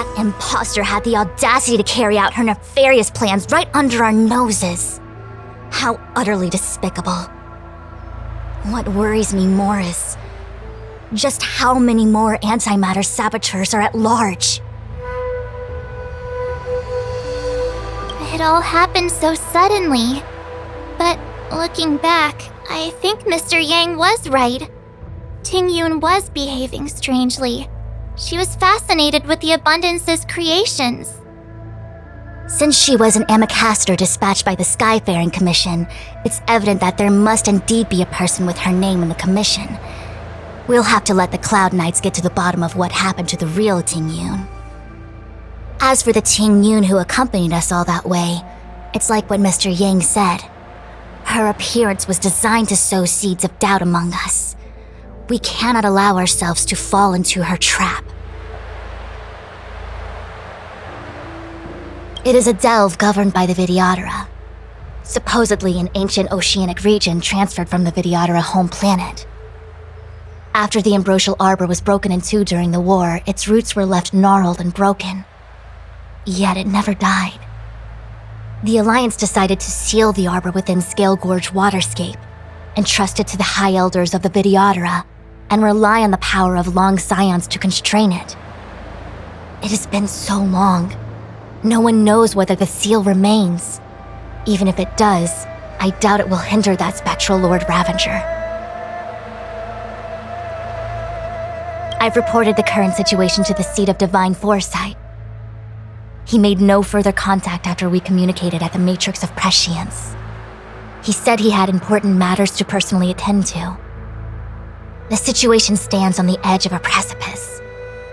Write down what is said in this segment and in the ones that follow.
That imposter had the audacity to carry out her nefarious plans right under our noses. How utterly despicable. What worries me more is just how many more antimatter saboteurs are at large. It all happened so suddenly. But looking back, I think Mr. Yang was right. Ting Yun was behaving strangely. She was fascinated with the Abundance's creations. Since she was an Amicastor dispatched by the Skyfaring Commission, it's evident that there must indeed be a person with her name in the commission. We'll have to let the Cloud Knights get to the bottom of what happened to the real Ting Yun. As for the Ting Yun who accompanied us all that way, it's like what Mr. Yang said. Her appearance was designed to sow seeds of doubt among us. We cannot allow ourselves to fall into her trap. It is a delve governed by the Vidyadhara, supposedly an ancient oceanic region transferred from the Vidyadhara home planet. After the ambrosial arbor was broken in two during the war, its roots were left gnarled and broken. Yet it never died. The Alliance decided to seal the arbor within Scale Gorge waterscape, entrust it to the High Elders of the Vidyadhara, and rely on the power of long scions to constrain it. It has been so long. No one knows whether the seal remains. Even if it does, I doubt it will hinder that spectral Lord Ravager. I've reported the current situation to the Seat of Divine Foresight. He made no further contact after we communicated at the Matrix of Prescience. He said he had important matters to personally attend to. The situation stands on the edge of a precipice.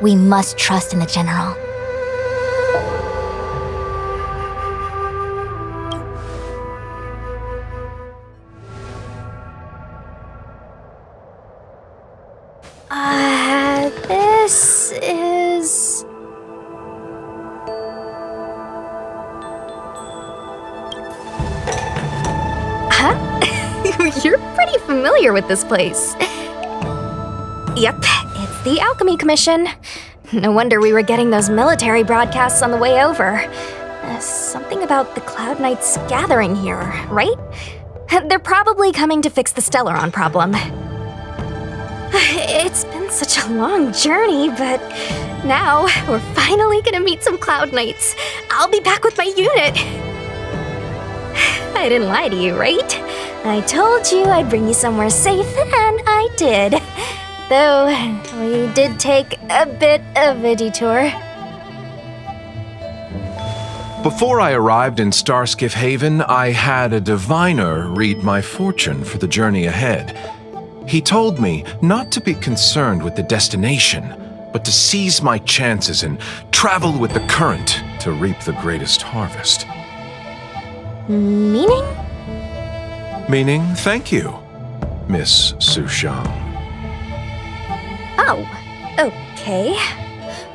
We must trust in the General. This is... Huh? You're pretty familiar with this place. Yep, it's the Alchemy Commission. No wonder we were getting those military broadcasts on the way over. Something about the Cloud Knights gathering here, right? They're probably coming to fix the Stellaron problem. It's been such a long journey, but now we're finally gonna meet some Cloud Knights. I'll be back with my unit. I didn't lie to you, right? I told you I'd bring you somewhere safe, and I did. Though, we did take a bit of a detour. Before I arrived in Starskiff Haven, I had a diviner read my fortune for the journey ahead. He told me not to be concerned with the destination, but to seize my chances and travel with the current to reap the greatest harvest. Meaning? Meaning, thank you, Miss Sushang. Oh, okay.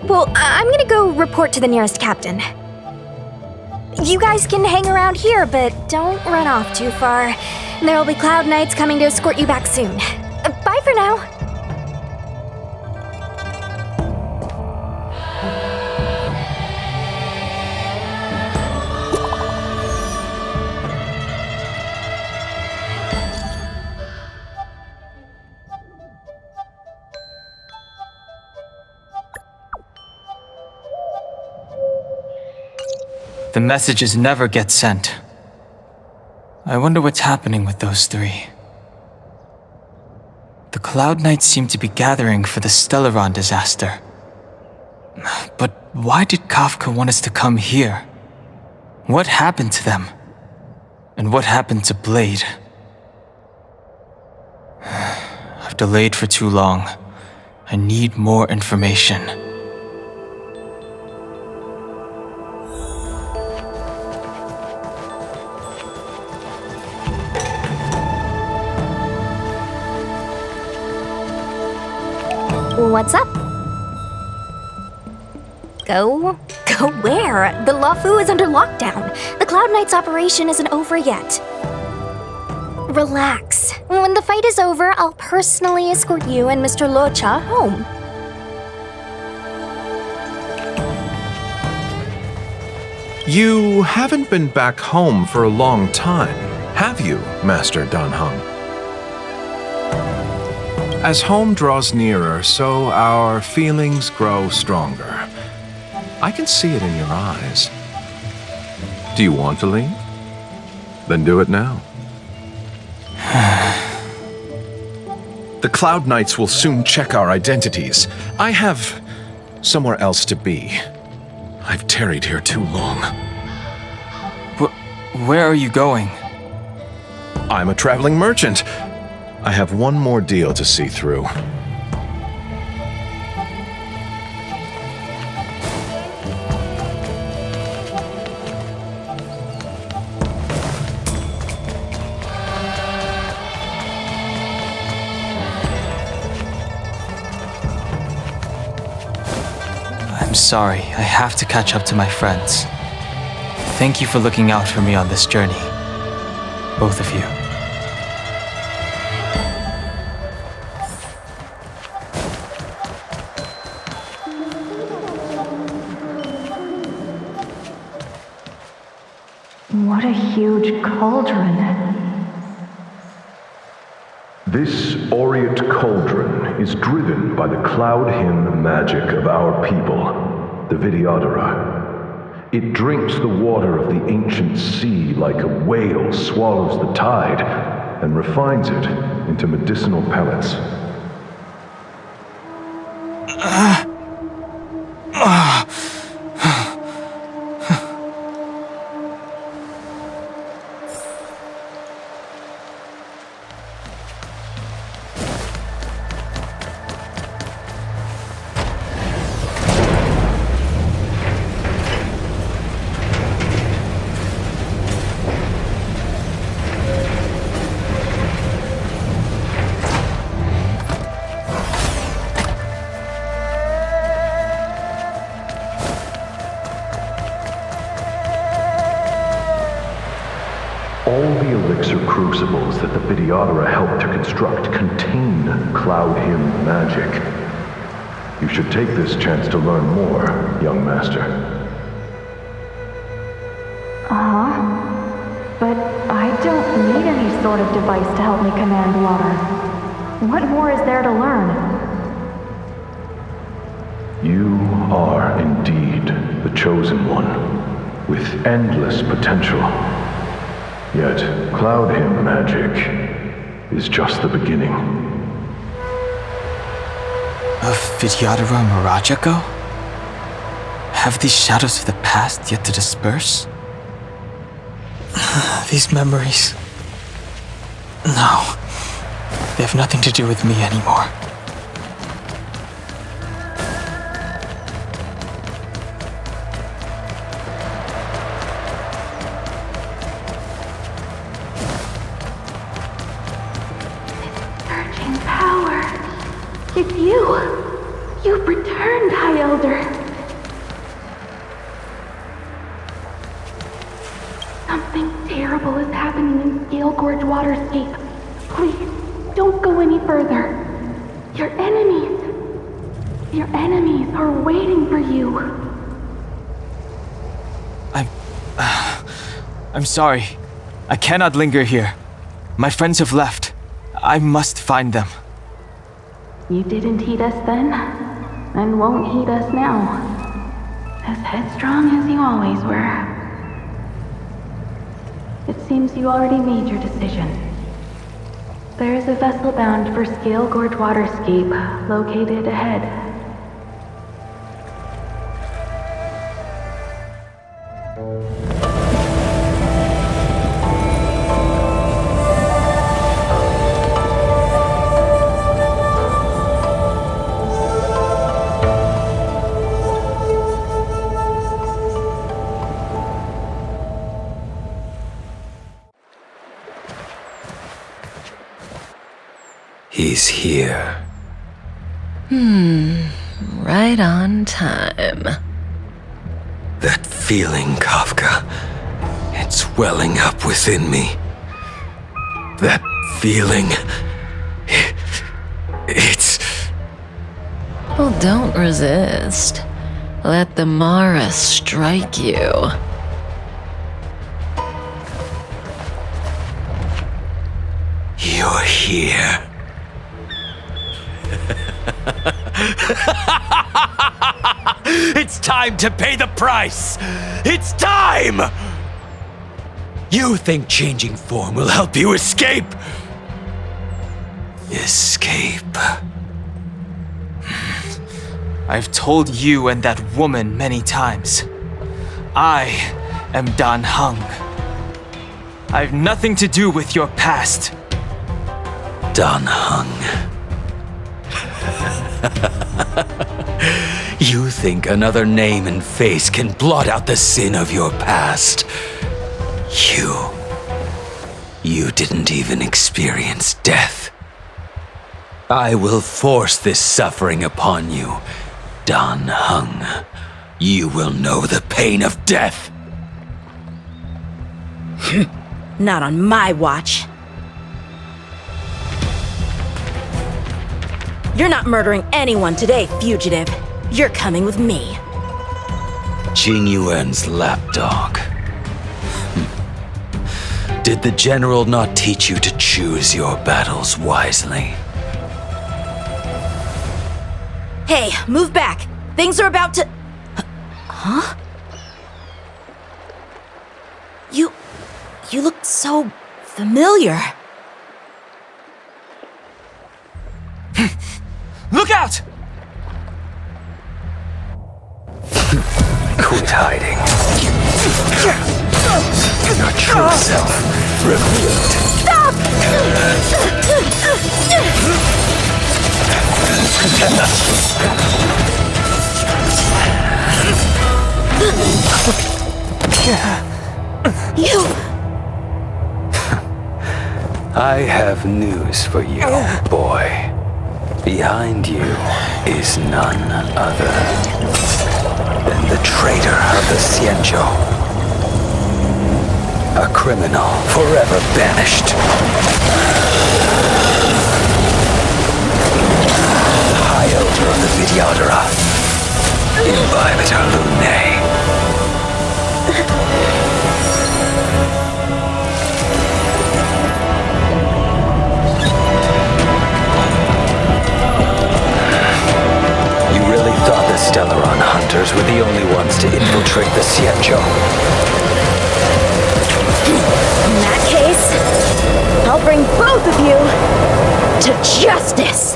Well, I'm gonna go report to the nearest captain. You guys can hang around here, but don't run off too far. There will be Cloud Knights coming to escort you back soon. Bye for now. The messages never get sent. I wonder what's happening with those three. The Cloud Knights seem to be gathering for the Stellaron disaster. But why did Kafka want us to come here? What happened to them? And what happened to Blade? I've delayed for too long. I need more information. What's up? Go where? The Luofu is under lockdown. The Cloud Knights operation isn't over yet. Relax. When the fight is over, I'll personally escort you and Mr. Locha home. You haven't been back home for a long time, have you, Master Dan Heng? As home draws nearer, so our feelings grow stronger. I can see it in your eyes. Do you want to leave? Then do it now. The Cloud Knights will soon check our identities. I have somewhere else to be. I've tarried here too long. Where are you going? I'm a traveling merchant. I have one more deal to see through. I'm sorry, I have to catch up to my friends. Thank you for looking out for me on this journey. Both of you. What a huge cauldron. This aureate cauldron is driven by the cloud hymn magic of our people, the Vidyadhara. It drinks the water of the ancient sea like a whale swallows the tide and refines it into medicinal pellets. All the elixir crucibles that the Vidyadhara helped to construct contain cloud hymn magic. You should take this chance to learn more, young master. But I don't need any sort of device to help me command water. What more is there to learn? You are indeed the chosen one, with endless potential. Yet, cloud hymn magic is just the beginning. Of Vidyadhara Mirajago? Have these shadows of the past yet to disperse? These memories... No. They have nothing to do with me anymore. Surging power. It's you. You've returned, High Elder. Something terrible is happening in Scale Gorge Waterscape. Please, don't go any further. Your enemies are waiting for you. I'm sorry. I cannot linger here. My friends have left. I must find them. You didn't heed us then, and won't heed us now. As headstrong as you always were. It seems you already made your decision. There is a vessel bound for Scale Gorge Waterscape, located ahead. He's here. Right on time. That feeling, Kafka. It's welling up within me. That feeling... It's... Well, don't resist. Let the Mara strike you. you're here. It's time to pay the price! It's time! You think changing form will help you escape? Escape. I've told you and that woman many times. I am Dan Heng. I've nothing to do with your past. Dan Heng. You think another name and face can blot out the sin of your past? You didn't even experience death. I will force this suffering upon you, Dan Heng. You will know the pain of death. Not on my watch. You're not murdering anyone today, fugitive. You're coming with me. Jing Yuan's lapdog. Did the general not teach you to choose your battles wisely? Hey, move back. Things are about to... Huh? You look so familiar. Look out! Quit hiding. Your true self revealed. I have news for you, boy. Behind you is none other than the traitor of the Xianzhou. A criminal forever banished. High Elder of the Vidyadhara. Imbibitor Lunae. Thought the Stellaron hunters were the only ones to infiltrate the Xianzhou. In that case, I'll bring both of you to justice!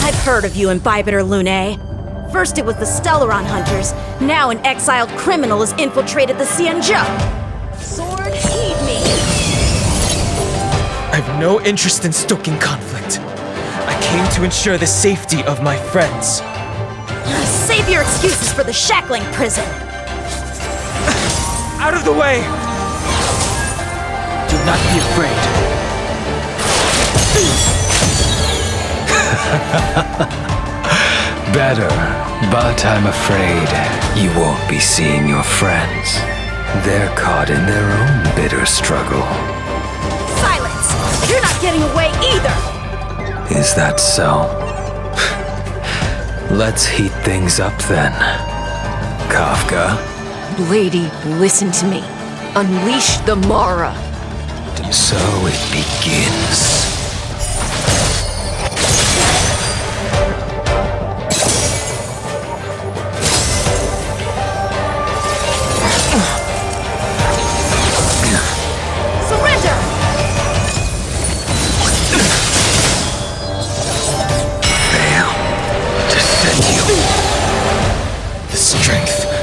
I've heard of you, Imbibitor Lunae. First it was the Stellaron hunters, now an exiled criminal has infiltrated the Xianzhou. Sword, heed me! I have no interest in stoking conflict. I came to ensure the safety of my friends. Save your excuses for the shackling prison! Out of the way! Do not be afraid. Better, but I'm afraid you won't be seeing your friends. They're caught in their own bitter struggle. Silence! You're not getting away either! Is that so? Let's heat things up then. Kafka? Lady, listen to me. Unleash the Mara. So it begins.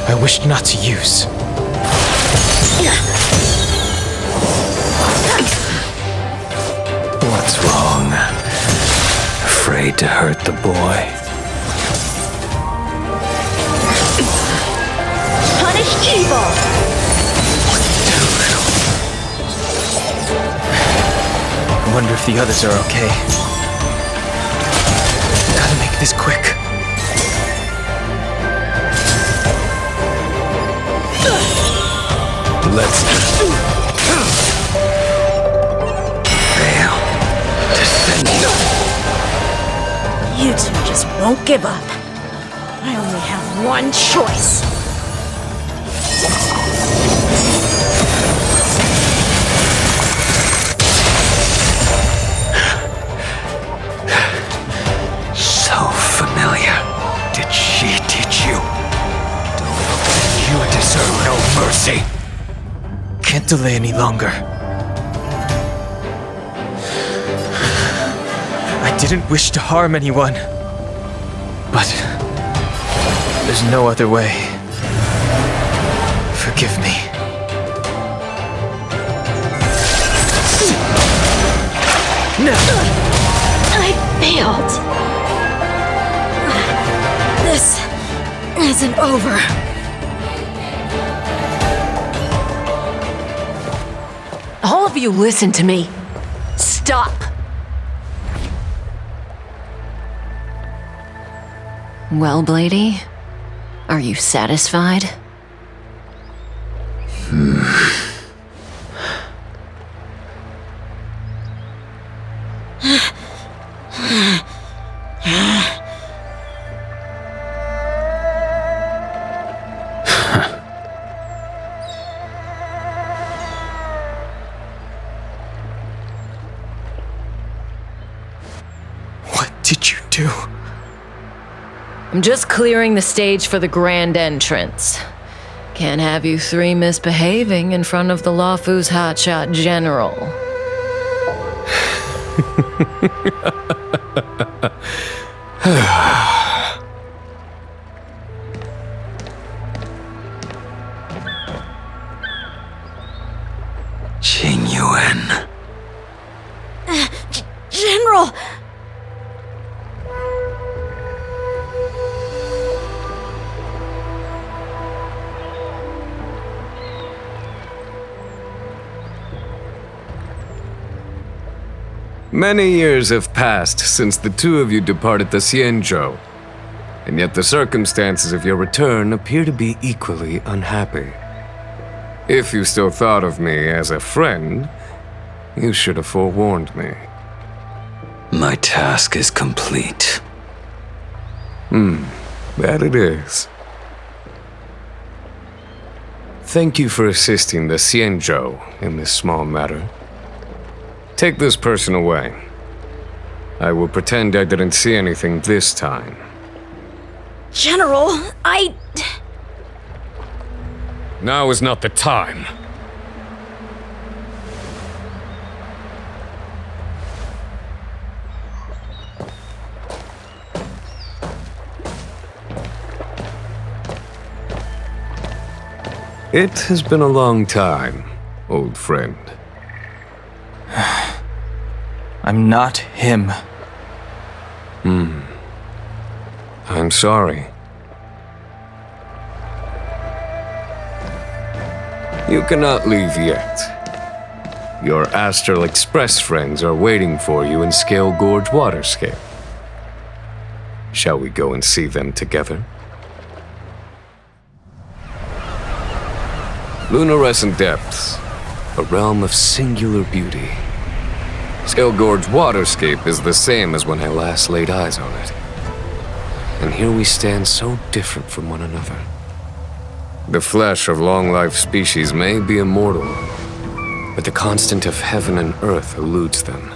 I wished not to use. What's wrong? Afraid to hurt the boy? Punish evil! Too little. I wonder if the others are okay. Gotta make this quick. Let's fail to send you. You two just won't give up. I only have one choice. So familiar. Did she teach you? You deserve no mercy. Can't delay any longer. I didn't wish to harm anyone. But there's no other way. Forgive me. No! I failed. This isn't over. All of you listen to me. Stop. Well, Blady, are you satisfied? What did you do? I'm just clearing the stage for the grand entrance. Can't have you three misbehaving in front of the Lawfu's hotshot general. Jing Yuan. General! Many years have passed since the two of you departed the Xianzhou, and yet the circumstances of your return appear to be equally unhappy. If you still thought of me as a friend, you should have forewarned me. My task is complete. That it is. Thank you for assisting the Xianzhou in this small matter. Take this person away. I will pretend I didn't see anything this time. General, Now is not the time. It has been a long time, old friend. I'm not him. I'm sorry. You cannot leave yet. Your Astral Express friends are waiting for you in Scale Gorge Waterscape. Shall we go and see them together? Lunarescent Depths, a realm of singular beauty. Scale Gorge Waterscape is the same as when I last laid eyes on it. And here we stand so different from one another. The flesh of long-lived species may be immortal, but the constant of heaven and earth eludes them.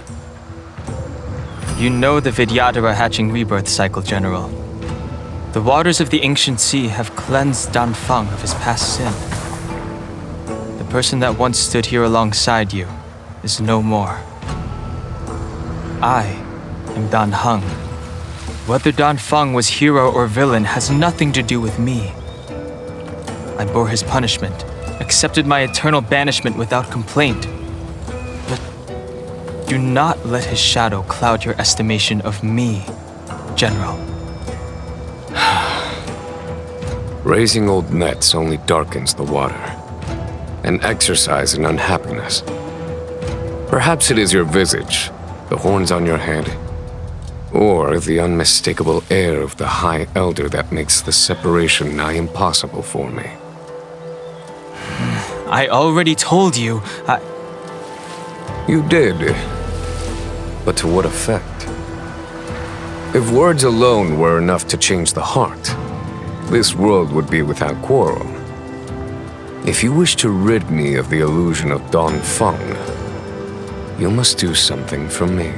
You know the Vidyadhara hatching rebirth cycle, General. The waters of the ancient sea have cleansed Danfeng of his past sin. The person that once stood here alongside you is no more. I am Dan Heng. Whether Danfeng was hero or villain has nothing to do with me. I bore his punishment, accepted my eternal banishment without complaint. But do not let his shadow cloud your estimation of me, General. Raising old nets only darkens the water, an exercise in unhappiness. Perhaps it is your visage, the horns on your head, or the unmistakable air of the High Elder that makes the separation nigh impossible for me. I already told you, You did, but to what effect? If words alone were enough to change the heart, this world would be without quarrel. If you wish to rid me of the illusion of Dongfeng, you must do something for me.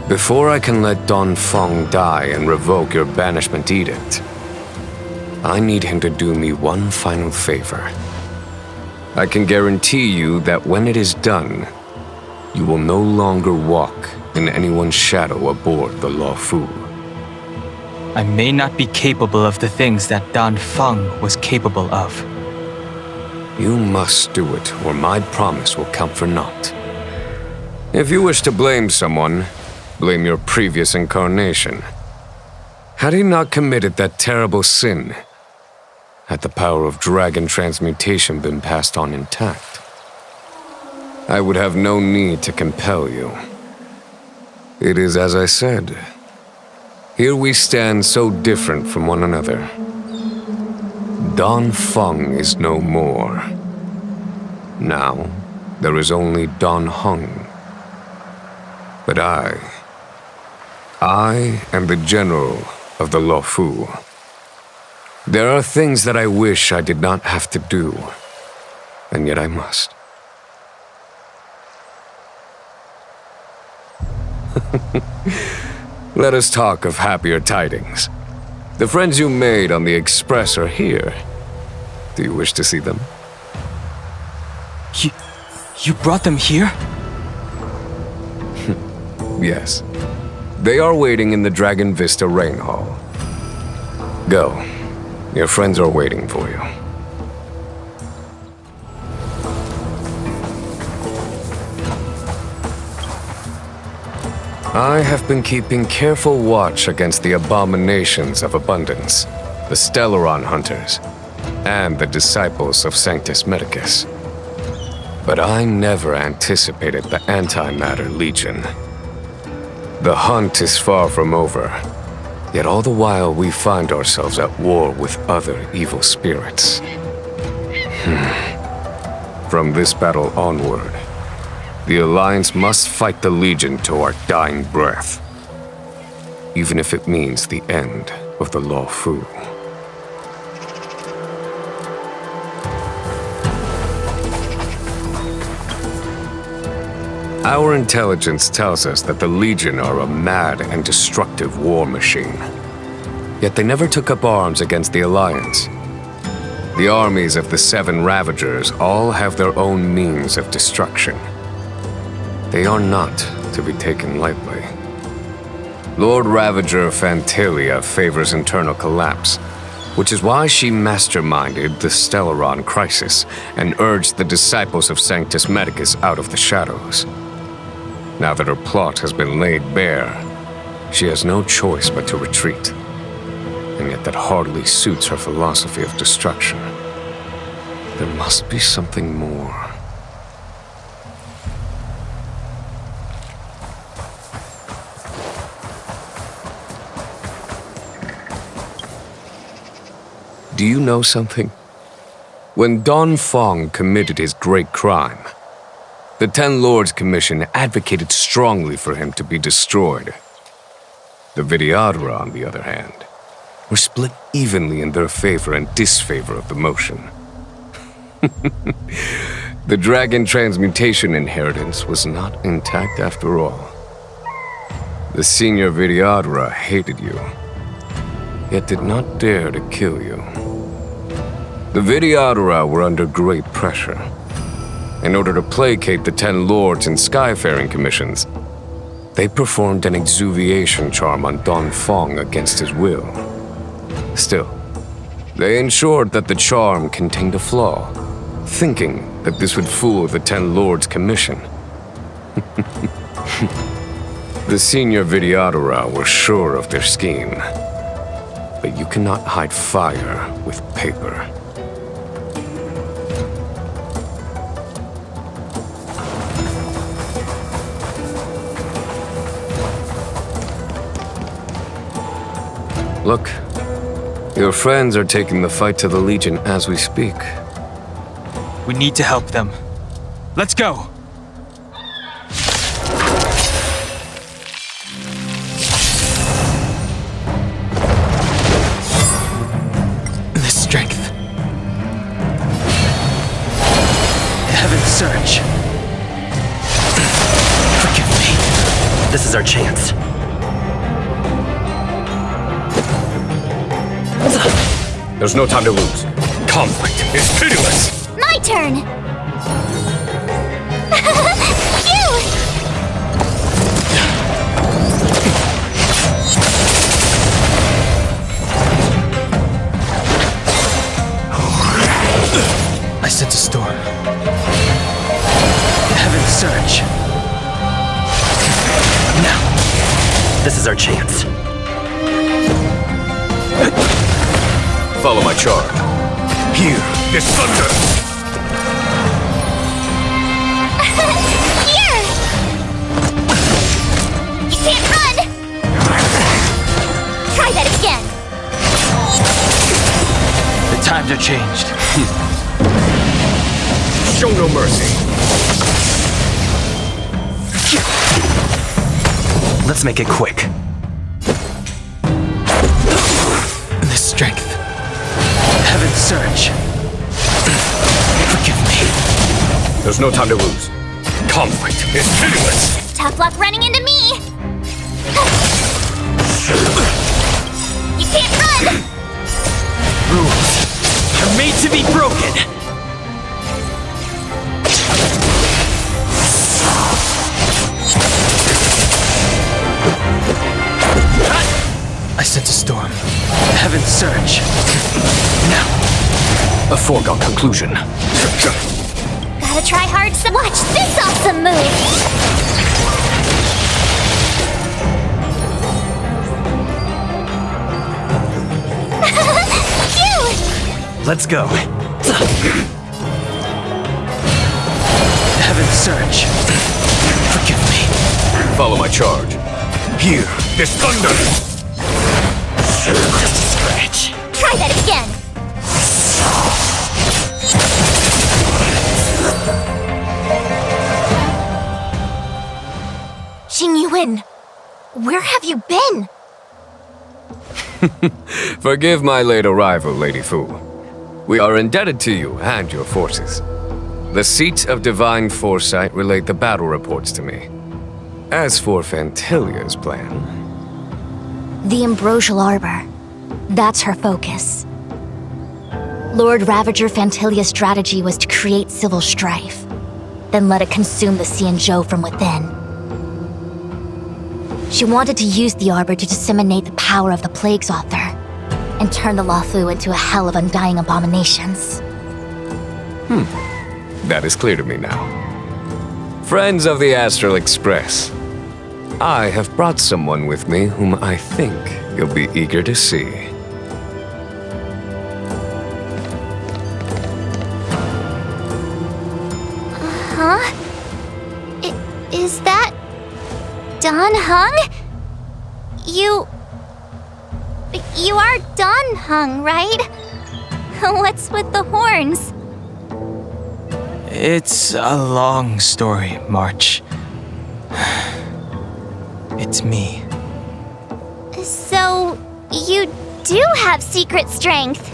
Before I can let Dongfeng die and revoke your banishment edict, I need him to do me one final favor. I can guarantee you that when it is done, you will no longer walk in anyone's shadow aboard the Luofu. I may not be capable of the things that Dongfeng was capable of. You must do it, or my promise will count for naught. If you wish to blame someone, blame your previous incarnation. Had he not committed that terrible sin, had the power of dragon transmutation been passed on intact, I would have no need to compel you. It is as I said. Here we stand so different from one another. Dongfeng is no more. Now, there is only Heng. But I am the general of the Luofu. There are things that I wish I did not have to do, and yet I must. Let us talk of happier tidings. The friends you made on the Express are here. Do you wish to see them? You brought them here? Yes. They are waiting in the Dragon Vista Rain Hall. Go. Your friends are waiting for you. I have been keeping careful watch against the abominations of abundance, the Stellaron hunters, and the disciples of Sanctus Medicus. But I never anticipated the Antimatter Legion. The hunt is far from over, yet all the while we find ourselves at war with other evil spirits. From this battle onward, the Alliance must fight the Legion to our dying breath, even if it means the end of the Luofu. Our intelligence tells us that the Legion are a mad and destructive war machine. Yet they never took up arms against the Alliance. The armies of the Seven Ravagers all have their own means of destruction. They are not to be taken lightly. Lord Ravager Phantylia favors internal collapse, which is why she masterminded the Stellaron crisis and urged the disciples of Sanctus Medicus out of the shadows. Now that her plot has been laid bare, she has no choice but to retreat. And yet that hardly suits her philosophy of destruction. There must be something more. Do you know something? When Dongfeng committed his great crime, the Ten Lords Commission advocated strongly for him to be destroyed. The Vidyadhara, on the other hand, were split evenly in their favor and disfavor of the motion. The dragon transmutation inheritance was not intact after all. The senior Vidyadhara hated you, yet did not dare to kill you. The Vidyadhara were under great pressure. In order to placate the Ten Lords and Skyfaring Commissions, they performed an exuviation charm on Dongfeng against his will. Still, they ensured that the charm contained a flaw, thinking that this would fool the Ten Lords Commission. The senior Vidyadhara were sure of their scheme, but you cannot hide fire with paper. Look, your friends are taking the fight to the Legion as we speak. We need to help them. Let's go! search. Forgive me. This is our chance. There's no time to lose. Conflict is pitiless! My turn! Phew! I sense a storm. Heaven's surge. Now, this is our chance. Follow my charge. Here is thunder! Here! You can't run! Try that again! The times are changed. Show no mercy. Let's make it quick. This strength. Heaven's surge. Forgive me. There's no time to lose. Conflict is pitiless! Tough luck running into me! You can't run! Rules are made to be broken. I sense a storm. Heaven's surge. Now. A foregone conclusion. Gotta try hard to watch this awesome move! Phew! Let's go. Heaven's surge. Forgive me. Follow my charge. Here is thunder! Just a scratch. Try that again! Jing Yuan, where have you been? Forgive my late arrival, Lady Fu. We are indebted to you and your forces. The seats of divine foresight relate the battle reports to me. As for Phantylia's plan... The Ambrosial Arbor. That's her focus. Lord Ravager Phantylia's strategy was to create civil strife, then let it consume the Xianzhou from within. She wanted to use the Arbor to disseminate the power of the Plague's author, and turn the Luofu into a hell of undying abominations. That is clear to me now. Friends of the Astral Express, I have brought someone with me whom I think you'll be eager to see. Huh? Is that... Don Heng? You are Don Heng, right? What's with the horns? It's a long story, March. It's me. So, you do have secret strength.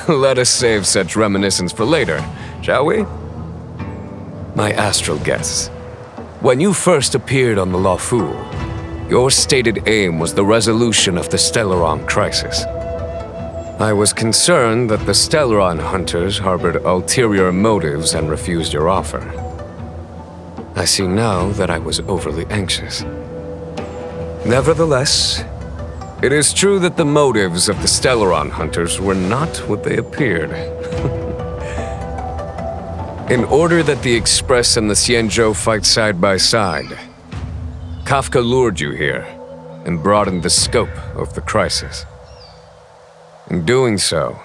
Let us save such reminiscence for later, shall we? My astral guests, when you first appeared on the Luofu, your stated aim was the resolution of the Stellaron crisis. I was concerned that the Stellaron hunters harbored ulterior motives and refused your offer. I see now that I was overly anxious. Nevertheless, it is true that the motives of the Stellaron hunters were not what they appeared. In order that the Express and the Xianzhou fight side by side, Kafka lured you here and broadened the scope of the crisis. In doing so,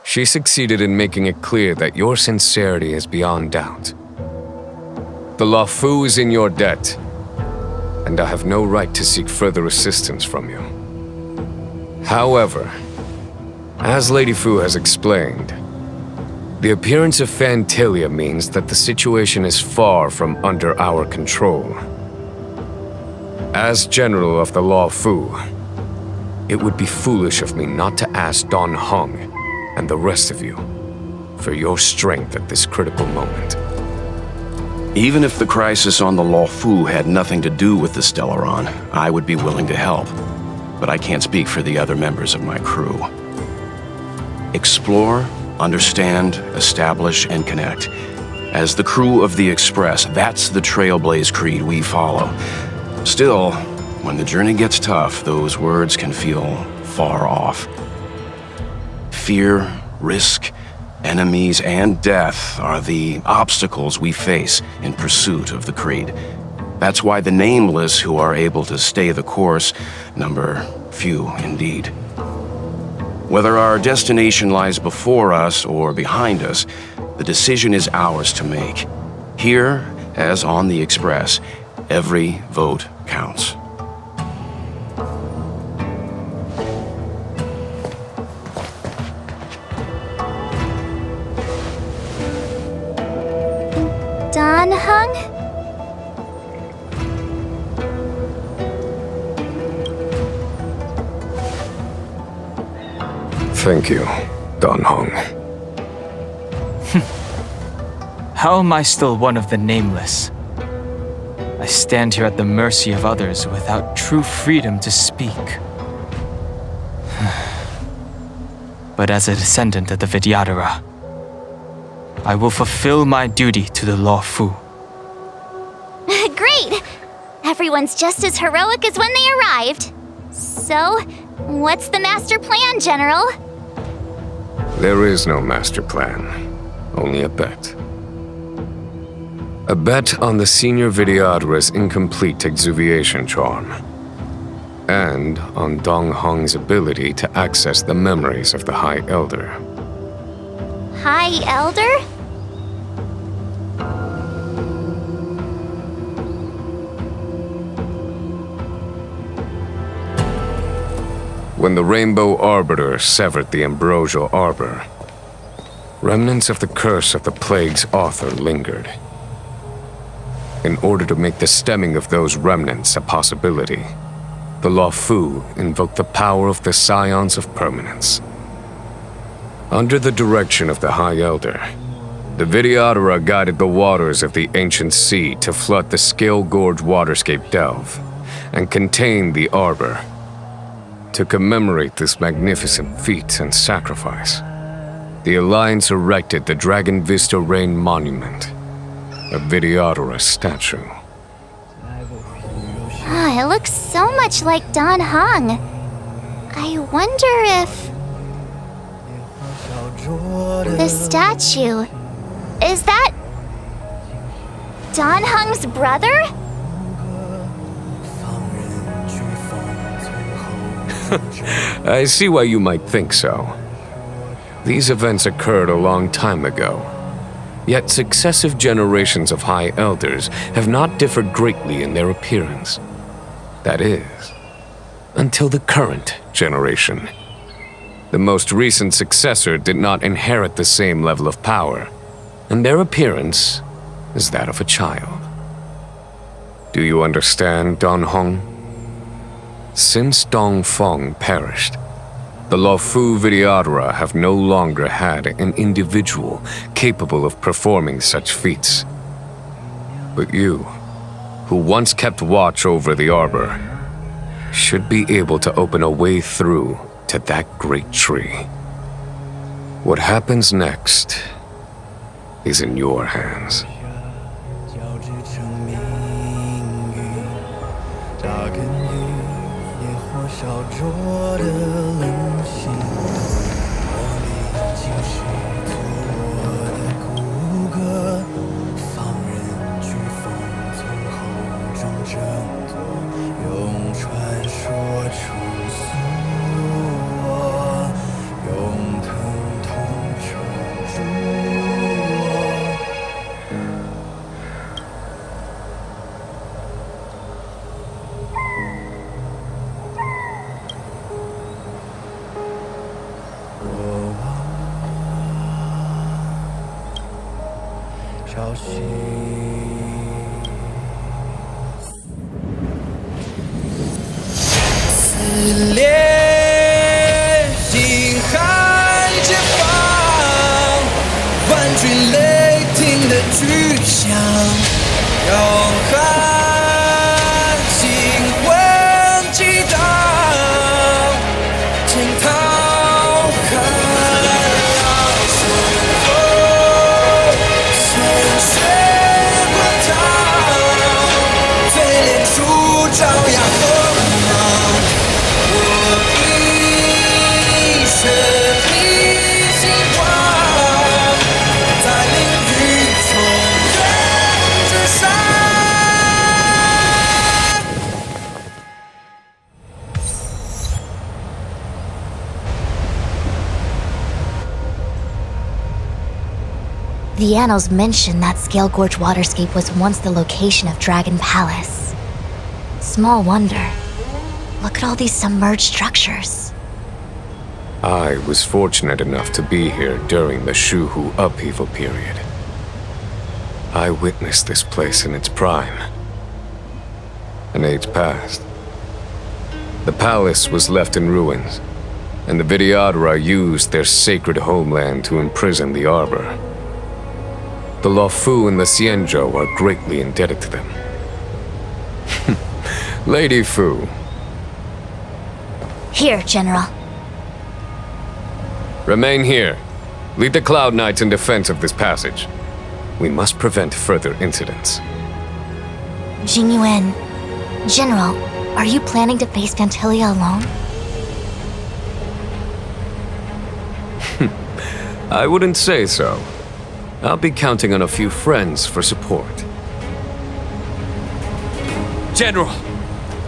she succeeded in making it clear that your sincerity is beyond doubt. The Luofu is in your debt, and I have no right to seek further assistance from you. However, as Lady Fu has explained, the appearance of Phantylia means that the situation is far from under our control. As General of the Luofu, it would be foolish of me not to ask Don Heng and the rest of you for your strength at this critical moment. Even if the crisis on the Luofu had nothing to do with the Stellaron, I would be willing to help. But I can't speak for the other members of my crew. Explore, understand, establish, and connect. As the crew of the Express, that's the Trailblaze creed we follow. Still, when the journey gets tough, those words can feel far off. Fear, risk, enemies, and death are the obstacles we face in pursuit of the creed. That's why the nameless who are able to stay the course number few indeed. Whether our destination lies before us or behind us, the decision is ours to make. Here, as on the Express, every vote counts. Don Heng? Thank you, Don Heng. How am I still one of the nameless? I stand here at the mercy of others without true freedom to speak. But as a descendant of the Vidyadhara, I will fulfill my duty to the Luofu. Great! Everyone's just as heroic as when they arrived. So, what's the master plan, General? There is no master plan, only a bet. A bet on the Senior Vidyadhara's incomplete exuviation charm, and on Don Heng's ability to access the memories of the High Elder. High Elder? When the Rainbow Arbiter severed the ambrosial arbor, remnants of the curse of the plague's author lingered. In order to make the stemming of those remnants a possibility, the Luofu invoked the power of the Scions of Permanence. Under the direction of the High Elder, the Vidyadhara guided the waters of the ancient sea to flood the Scale Gorge waterscape delve and contain the arbor. To commemorate this magnificent feat and sacrifice, the Alliance erected the Dragon Vista Rain Monument, a Vidyadhara statue. It looks so much like Don Heng. I wonder if... the statue... is that... Don Heng's brother? I see why you might think so. These events occurred a long time ago, yet successive generations of High Elders have not differed greatly in their appearance. That is, until the current generation. The most recent successor did not inherit the same level of power, and their appearance is that of a child. Do you understand, Don Heng? Since Dongfeng perished, the Luofu Vidyadhara have no longer had an individual capable of performing such feats. But you, who once kept watch over the arbor, should be able to open a way through to that great tree. What happens next is in your hands. The annals mention that Scale Gorge waterscape was once the location of Dragon Palace. Small wonder. Look at all these submerged structures. I was fortunate enough to be here during the Shuhu upheaval period. I witnessed this place in its prime. An age passed. The palace was left in ruins, and the Vidyadhara used their sacred homeland to imprison the Arbor. The Luofu and the Xianzhou are greatly indebted to them. Lady Fu. Here, General. Remain here. Lead the Cloud Knights in defense of this passage. We must prevent further incidents. Jing Yuan. General, are you planning to face Phantylia alone? I wouldn't say so. I'll be counting on a few friends for support. General,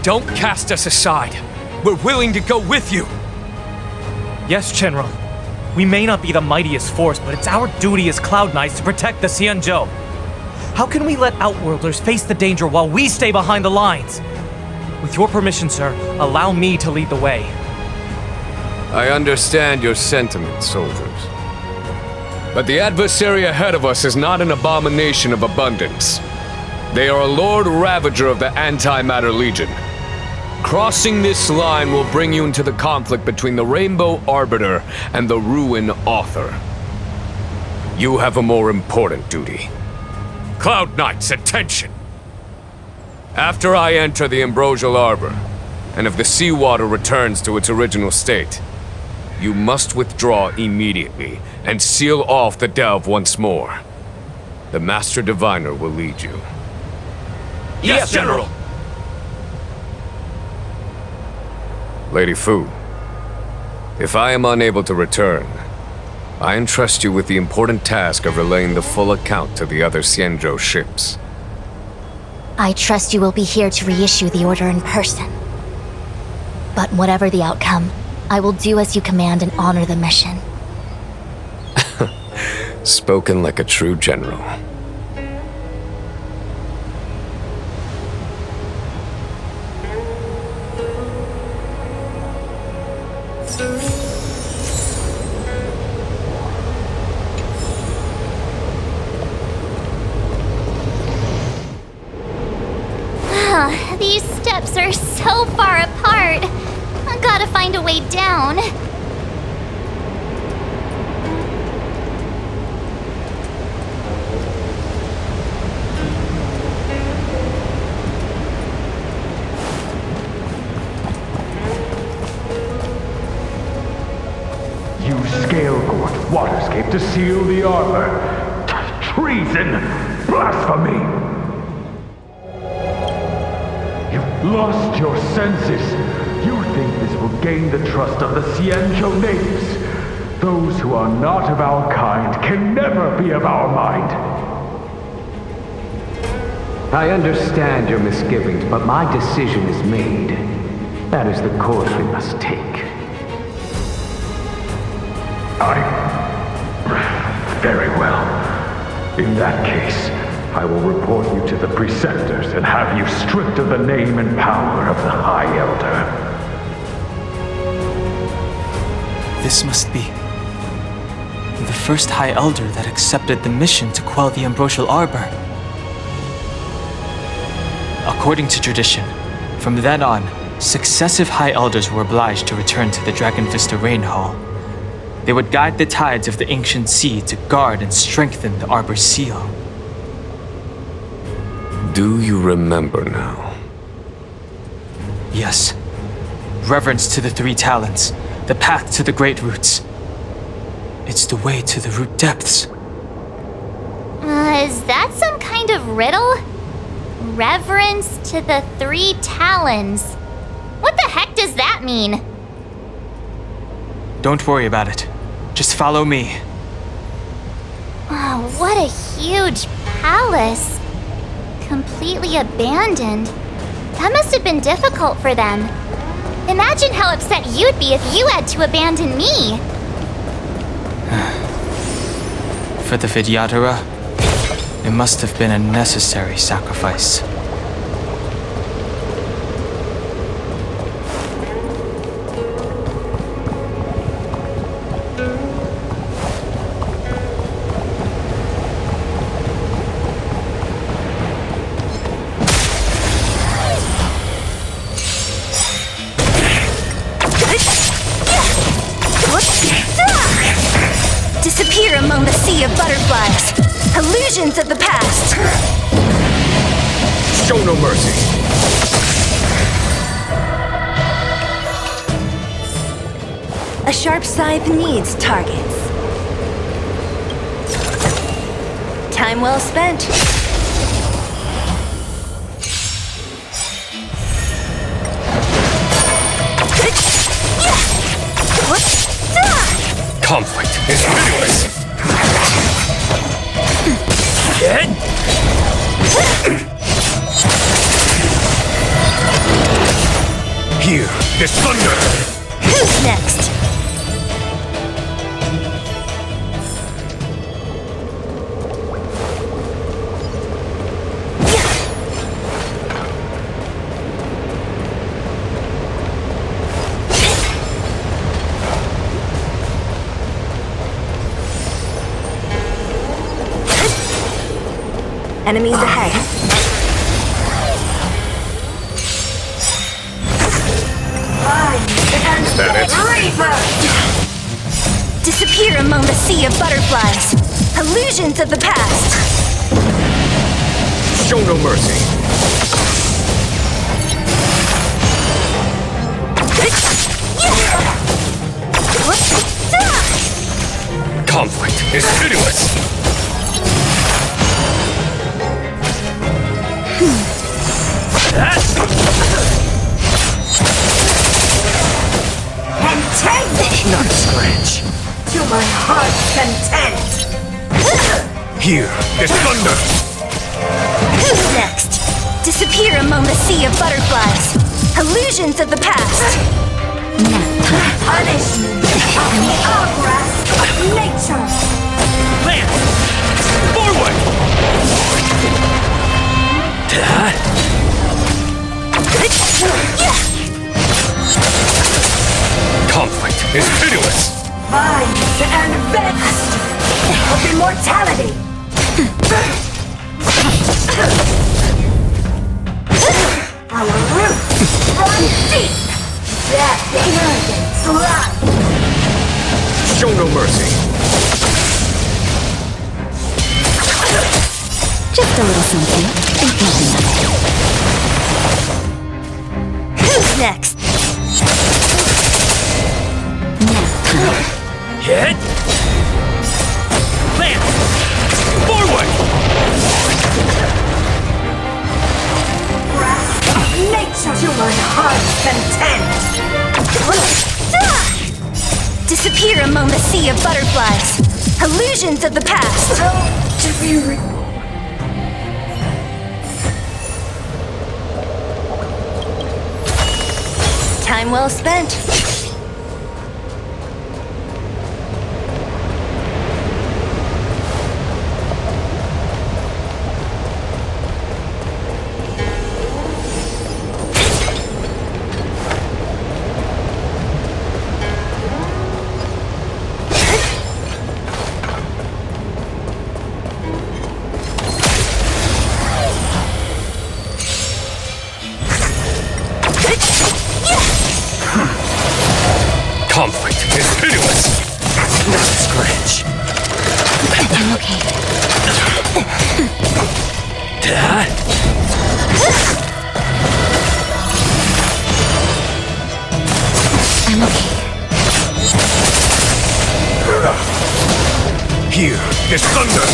don't cast us aside. We're willing to go with you. Yes, General. We may not be the mightiest force, but it's our duty as Cloud Knights to protect the Xianzhou. How can we let Outworlders face the danger while we stay behind the lines? With your permission, sir, allow me to lead the way. I understand your sentiments, soldiers. But the adversary ahead of us is not an abomination of abundance. They are a Lord Ravager of the Antimatter Legion. Crossing this line will bring you into the conflict between the Rainbow Arbiter and the Ruin Author. You have a more important duty. Cloud Knights, attention! After I enter the Ambrosial Arbor, and if the seawater returns to its original state, you must withdraw immediately and seal off the delve once more. The Master Diviner will lead you. Yes, General! Lady Fu, if I am unable to return, I entrust you with the important task of relaying the full account to the other Xianzhou ships. I trust you will be here to reissue the order in person. But whatever the outcome, I will do as you command and honor the mission. Spoken like a true general. These steps are so far apart. I gotta find a way down. Use Scale Gorge waterscape to seal the arbor. Treason! Blasphemy! You've lost your senses. You think this will gain the trust of the Xianzhou natives. Those who are not of our kind can never be of our mind. I understand your misgivings, but my decision is made. That is the course we must take. Very well. In that case, I will report you to the Preceptors and have you stripped of the name and power of the High Elder. This must be the first High Elder that accepted the mission to quell the Ambrosial Arbor. According to tradition, from then on, successive High Elders were obliged to return to the Dragon Vista Rain Hall. They would guide the tides of the ancient sea to guard and strengthen the Arbor's seal. Do you remember now? Yes. Reverence to the three talents, the path to the great roots. It's the way to the root depths. Is that some kind of riddle? Reverence to the three talons. What the heck does that mean? Don't worry about it. Just follow me. Oh, what a huge palace. Completely abandoned. That must have been difficult for them. Imagine how upset you'd be if you had to abandon me. For the Vidyadhara, it must have been a necessary sacrifice. Disappear among the sea of butterflies. Illusions of the past. Show no mercy. A sharp scythe needs targets. Time well spent. Conflict is pitiless. Here, this thunder. Who's next? Enemies ahead. Is that it? Disappear among the sea of butterflies. Illusions of the past. Show no mercy. Conflict is pitiless. Not scratch. To my heart's content. Here, this thunder. Who's next? Disappear among the sea of butterflies. Illusions of the past. Punishment of the Arbor of nature. Lance! Forward! Conflict is pitiless. Find and vest of immortality. Our roots run deep. That arrogance lies. Show no mercy. Just a little something. Who's next? Hit! Lance! Forward! Nature to my heart's content. Disappear among the sea of butterflies. Illusions of the past. Time well spent. Conflict is pitiless. Not scratch. I'm okay. I'm okay. Here, this thunder.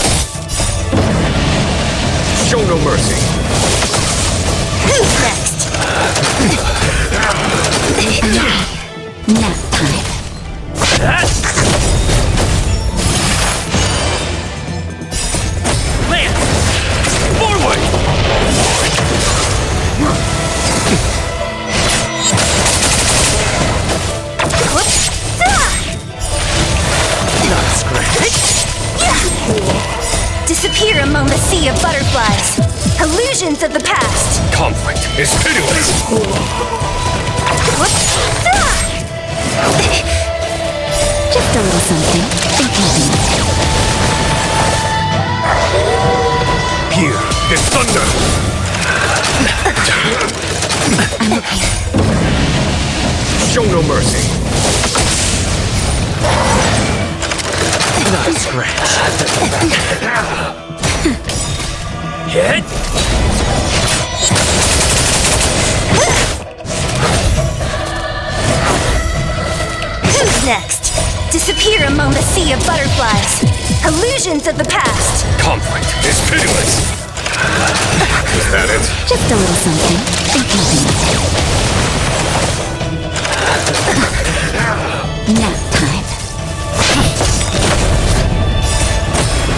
Show no mercy. Who's next? Nap time. Lance! Forward! Not scratch. sea of butterflies. Illusions of the past. Conflict is pitiless. Just a little something. Here is thunder. I'm okay. Show no mercy. Not a scratch. Hit. Who's next? Disappear among the sea of butterflies. Illusions of the past. Conflict is pitiless. Is that it? Just a little something. Nap time.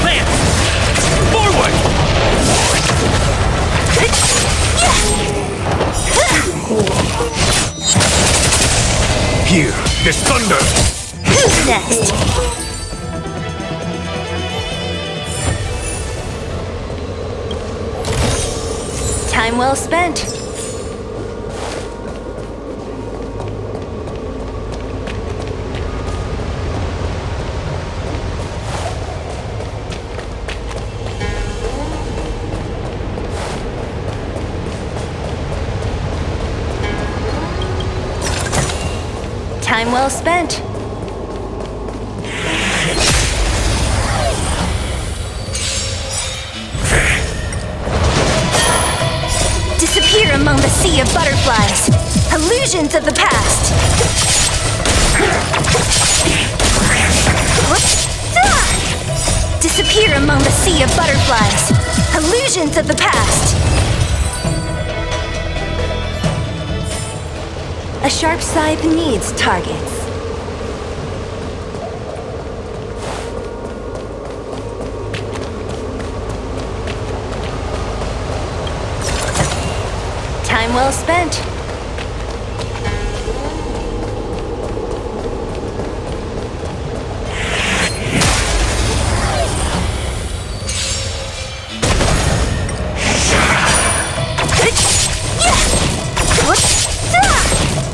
Lance! Forward! Here is thunder. Who's next? Time well spent. Time well spent. Disappear among the sea of butterflies. Illusions of the past. Disappear among the sea of butterflies. Illusions of the past. A sharp scythe needs targets. Time well spent.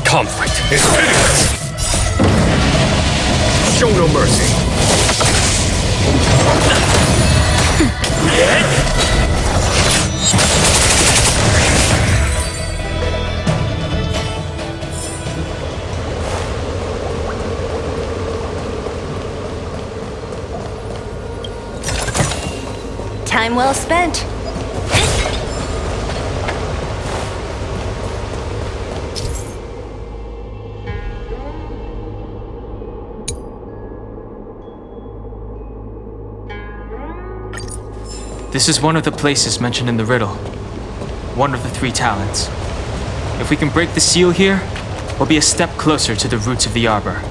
Conflict is pitiless. Show no mercy. Time well spent. This is one of the places mentioned in the riddle. One of the 3 talents. If we can break the seal here, we'll be a step closer to the roots of the Arbor.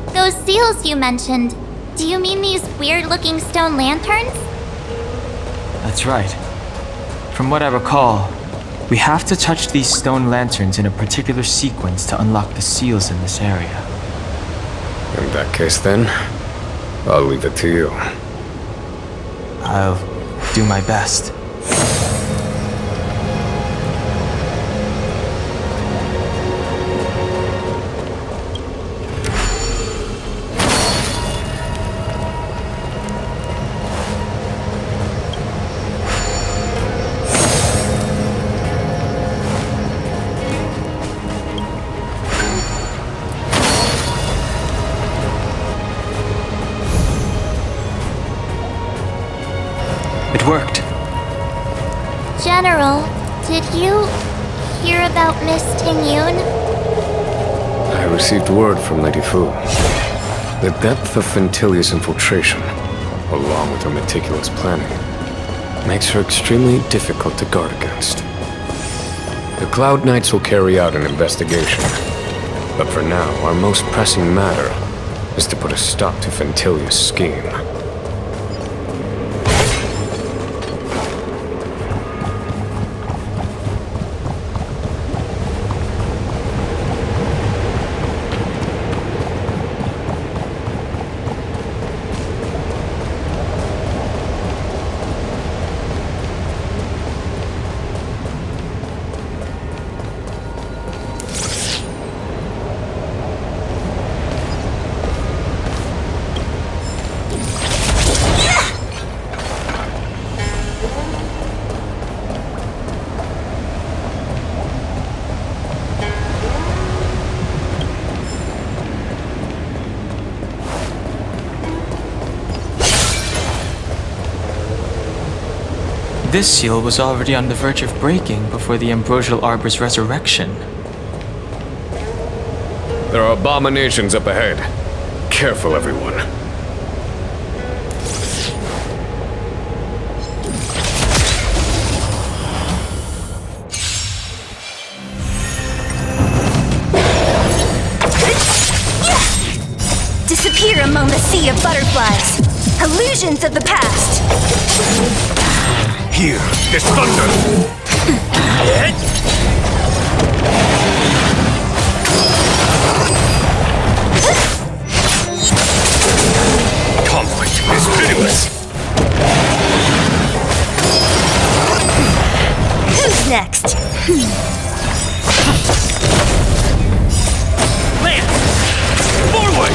Those seals you mentioned, do you mean these weird-looking stone lanterns? That's right. From what I recall, we have to touch these stone lanterns in a particular sequence to unlock the seals in this area. In that case then, I'll leave it to you. I'll do my best. It worked. General, did you hear about Miss Ting-Yun? I received word from Lady Fu. The depth of Phantylia's infiltration, along with her meticulous planning, makes her extremely difficult to guard against. The Cloud Knights will carry out an investigation, but for now, our most pressing matter is to put a stop to Phantylia's scheme. This seal was already on the verge of breaking before the Ambrosial Arbor's resurrection. There are abominations up ahead. Careful, everyone. Disappear among the sea of butterflies. Illusions of the past. Here, this thunder! Conflict is pitiless! Who's next? Lance! Forward!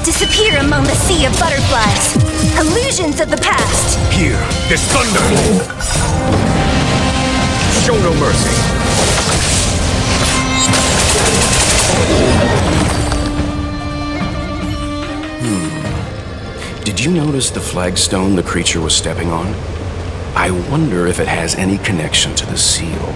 Disappear among the sea of butterflies. Illusions of the past. Here, this thunder! Show no mercy. Did you notice the flagstone the creature was stepping on? I wonder if it has any connection to the seal.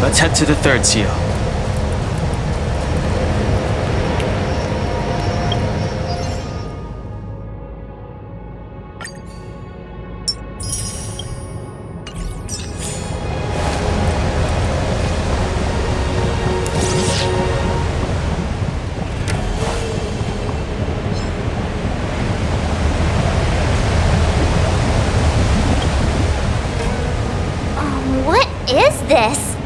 Let's head to the third seal. What is this?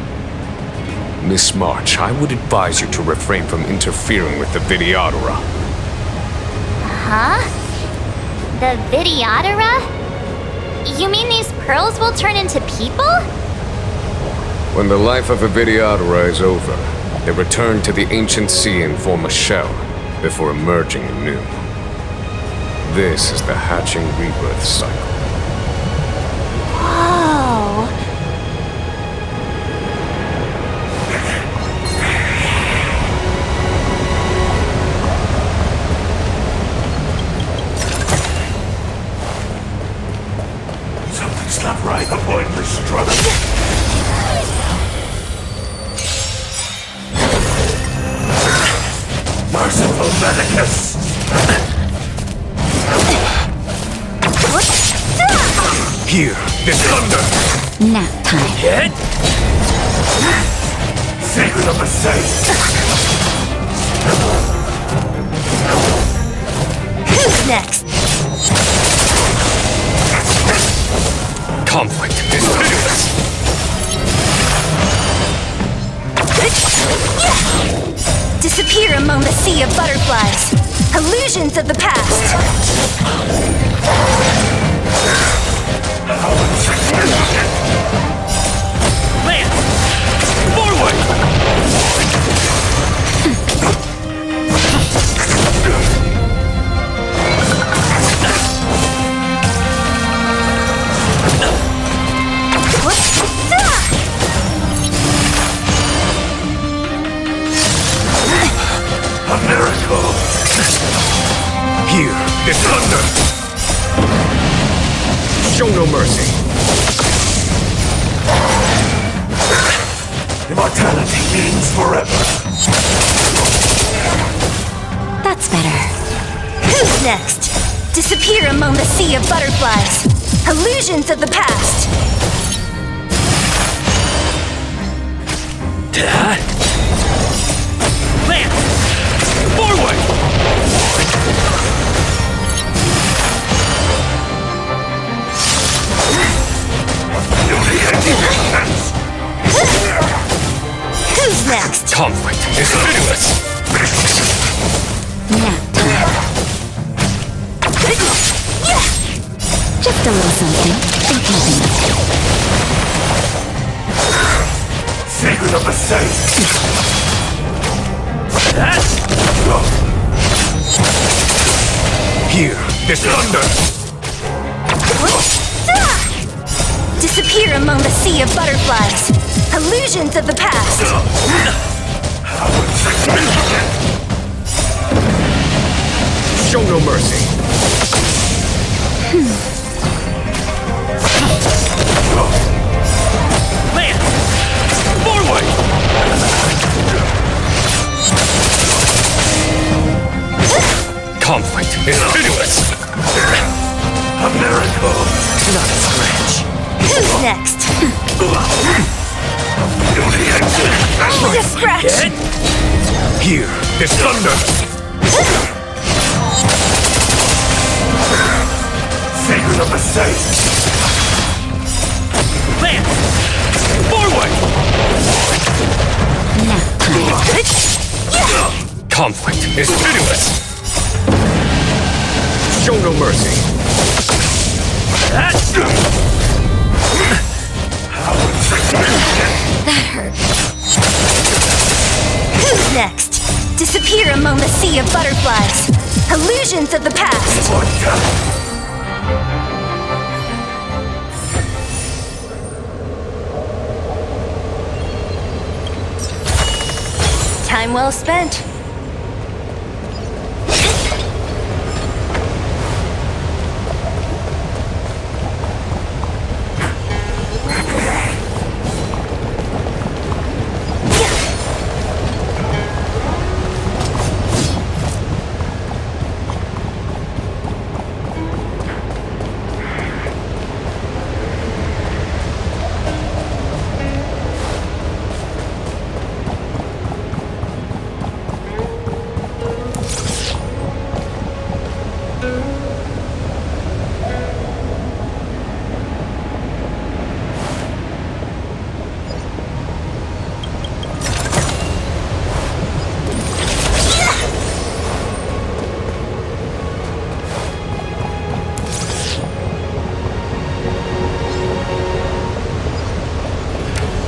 Miss March, I would advise you to refrain from interfering with the Videodora. Huh? The Videodora? You mean these pearls will turn into people? When the life of a Videodora is over, they return to the ancient sea and form a shell before emerging anew. This is the hatching rebirth cycle. Whoa! Something's not right. The pointless struggle. Merciful Medicus! Here, this thunder! Nap time. Hit! Secret of the saints! Who's next? Conflict is pitiless! Disappear among the sea of butterflies. Illusions of the past. Lance! Forward! A miracle! Here, this thunder! Show no mercy. Immortality ends forever. That's better. Who's next? Disappear among the sea of butterflies. Illusions of the past. Lance! Forward! Who's next? Conflict is pitiless. Nap time. Just a little something. Think nothing. Secret of the saints. Here, this thunder. Disappear among the sea of butterflies. Illusions of the past. Show no mercy. Lance! Forward! Conflict is pitiless. A miracle. Not a scratch. Who's next? Only a scratch. Here, this thunder. Secret of the saints. Lance! Forward! Conflict is pitiless. Show no mercy. That hurt. Who's next? Disappear among the sea of butterflies. Illusions of the past. Time well spent.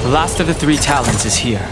The last of the 3 talons is here.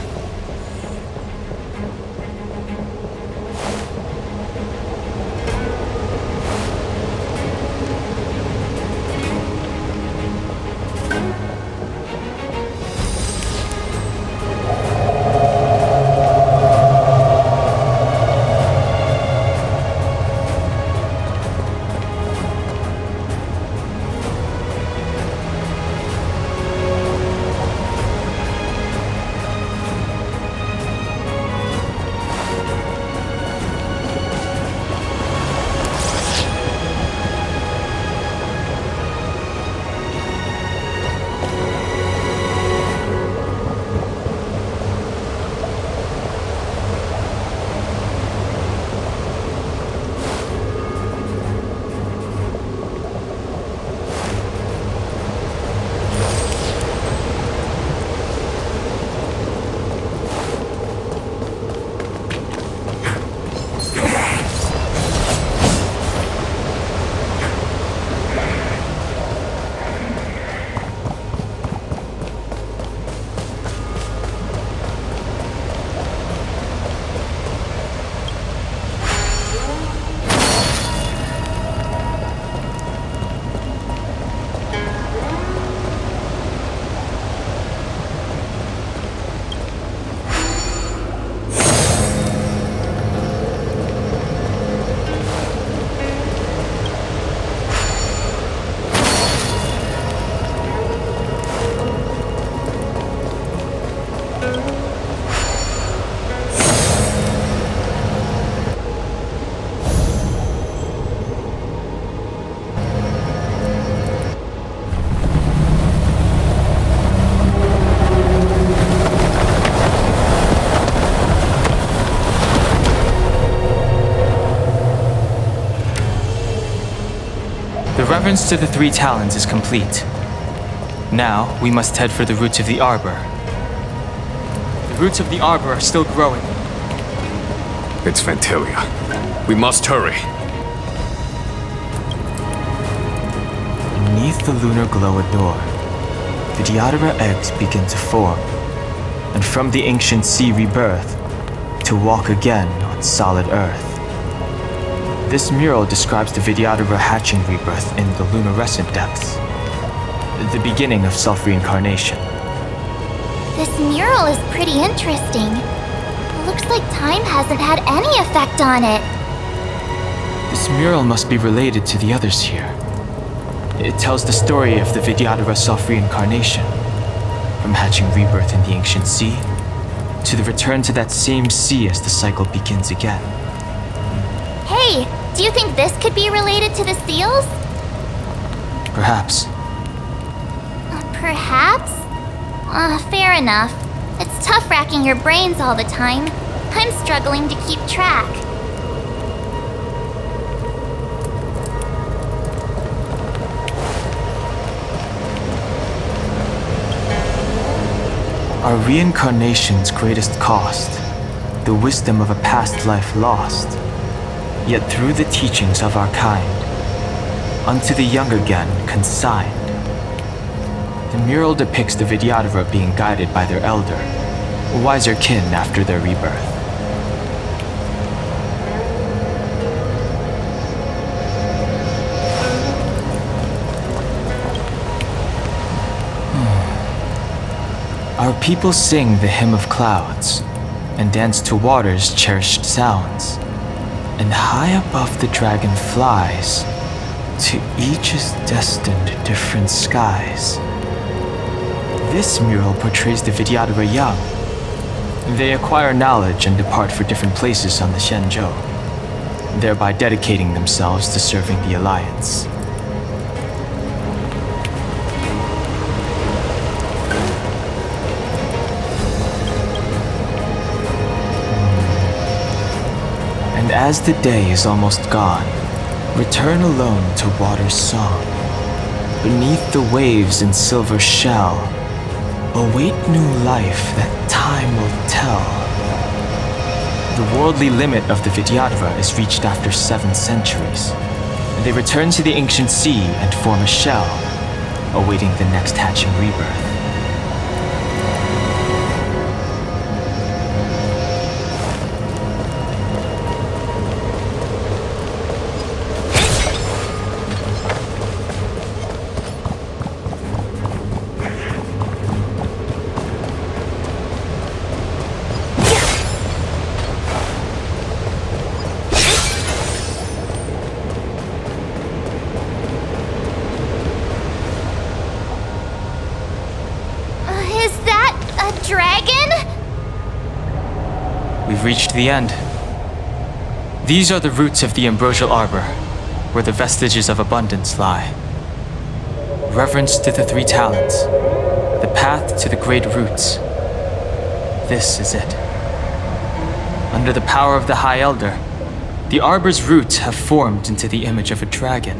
reference to the 3 talons is complete. Now, we must head for the roots of the Arbor. The roots of the Arbor are still growing. It's Phantylia. We must hurry. Beneath the lunar glow adore, Vidyadhara eggs begin to form, and from the ancient sea rebirth, to walk again on solid earth. This mural describes the Vidyadhara hatching rebirth in the luminescent depths, the beginning of self-reincarnation. This mural is pretty interesting. It looks like time hasn't had any effect on it. This mural must be related to the others here. It tells the story of the Vidyadhara self-reincarnation, from hatching rebirth in the ancient sea, to the return to that same sea as the cycle begins again. Hey, do you think this could be related to the seals? Perhaps. Perhaps? Fair enough. It's tough racking your brains all the time. I'm struggling to keep track. Our reincarnation's greatest cost, the wisdom of a past life lost, yet through the teachings of our kind, unto the young again consigned. The mural depicts the Vidyadhara being guided by their elder, wiser kin after their rebirth. Our people sing the hymn of clouds, and dance to water's cherished sounds. And high above the dragon flies, to each is destined different skies. This mural portrays the Vidyadhara young. They acquire knowledge and depart for different places on the Xianzhou, thereby dedicating themselves to serving the Alliance. And as the day is almost gone, return alone to water's song. Beneath the waves in silver shell, await new life that time will tell. The worldly limit of the Vidyadhara is reached after 7 centuries. They return to the ancient sea and form a shell, awaiting the next hatching rebirth. We've reached the end. These are the roots of the ambrosial arbor, where the vestiges of abundance lie. Reverence to the 3 talents, the path to the great roots. This is it. Under the power of the High Elder, the arbor's roots have formed into the image of a dragon.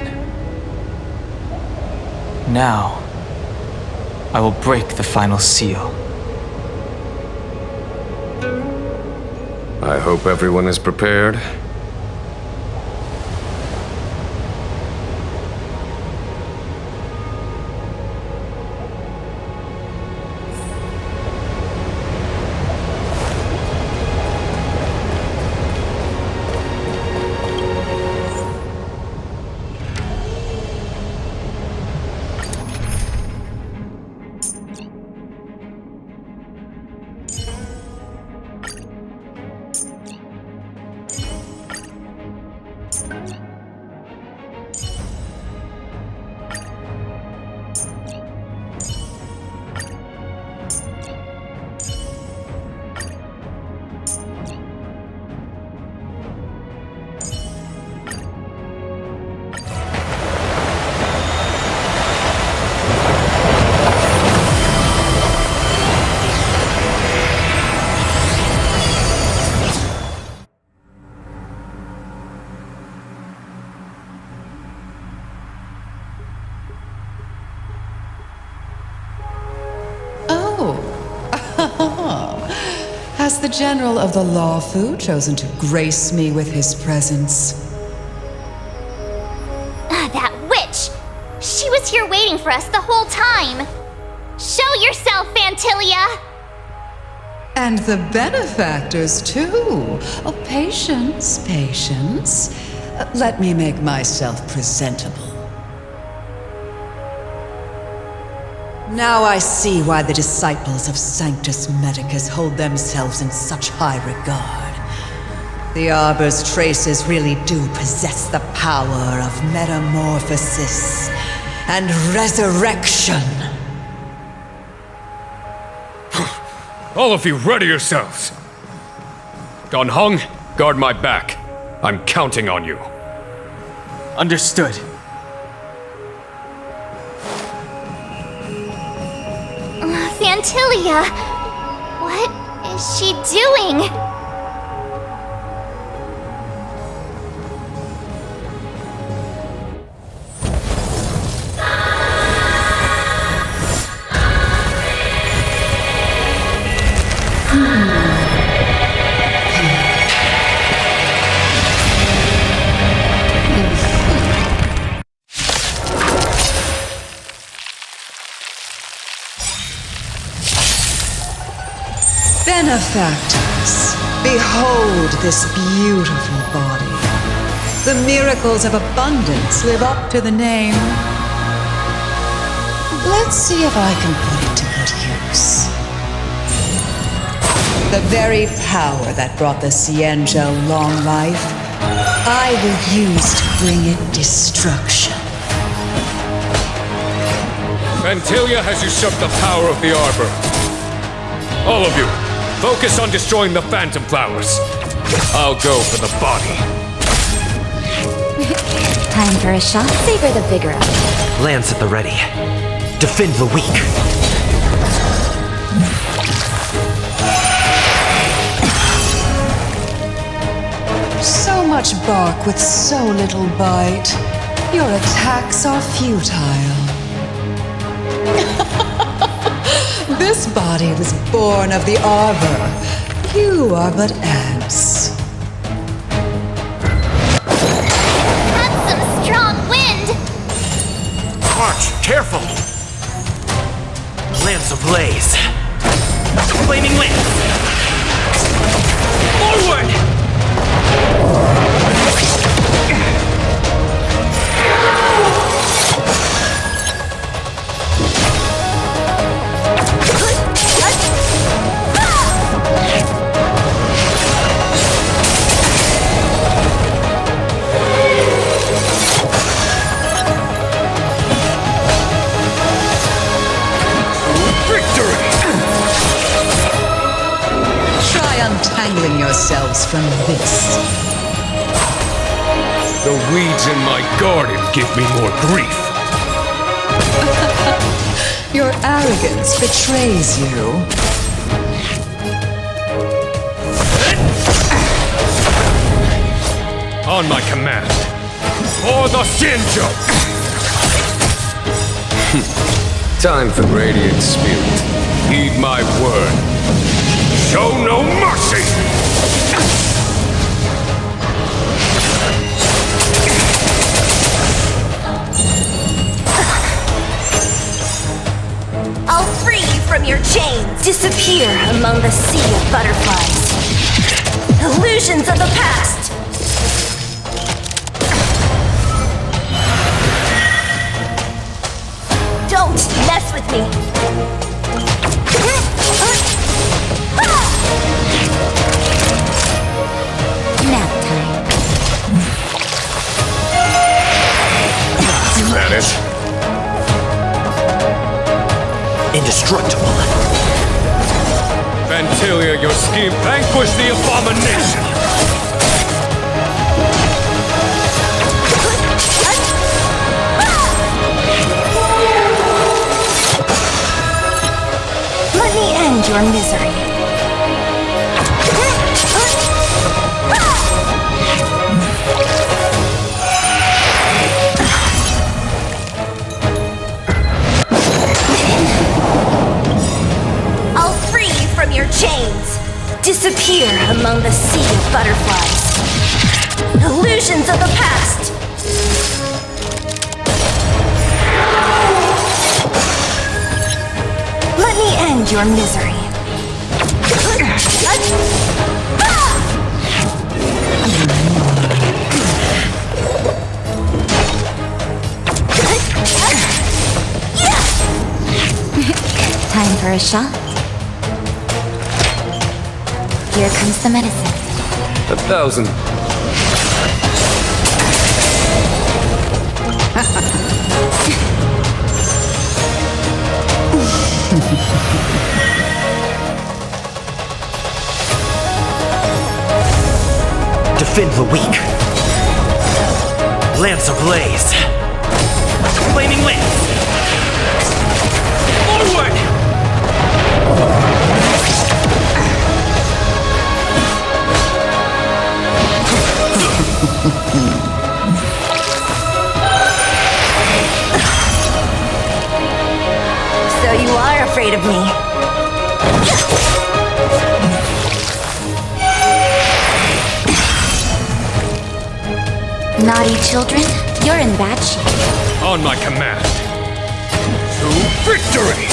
Now, I will break the final seal. I hope everyone is prepared. Has the General of the Lawfu chosen to grace me with his presence? That witch! She was here waiting for us the whole time! Show yourself, Phantylia! And the benefactors, too. Oh, patience, patience. Let me make myself presentable. Now I see why the disciples of Sanctus Medicus hold themselves in such high regard. The Arbor's traces really do possess the power of metamorphosis and resurrection. All of you, ready yourselves! Don Heng, guard my back. I'm counting on you. Understood. Phantylia! What is she doing? Benefactors, behold this beautiful body. The miracles of abundance live up to the name. Let's see if I can put it to good use. The very power that brought the Xianzhou long life, I will use to bring it destruction. Phantylia has usurped the power of the Arbor. All of you, focus on destroying the Phantom Flowers. I'll go for the body. Time for a shot. Savor the vigor of it. Lance at the ready. Defend the weak. So much bark with so little bite. Your attacks are futile. This body was born of the Arbor. You are but ants. That's some strong wind! March, careful! Lance ablaze. Flaming lance! Forward! Untangling yourselves from this. The weeds in my garden give me more grief. Your arrogance betrays you. On my command. For the Xianzhou! Time for Radiant Spirit. Heed my word. Show no mercy! I'll free you from your chains. Disappear among the sea of butterflies. Illusions of the past. Don't mess with me. Nap time. Is that it? Indestructible. Phantylia, your scheme vanquished the abomination! Let me end your misery. I'll free you from your chains. Disappear among the sea of butterflies. Illusions of the past. Let me end your misery. Time for a shot. Here comes the medicine. 1,000. Defend the weak. Lance ablaze. Flaming lance. Forward! So you are afraid of me. Naughty children, you're in bad shape. On my command. To victory!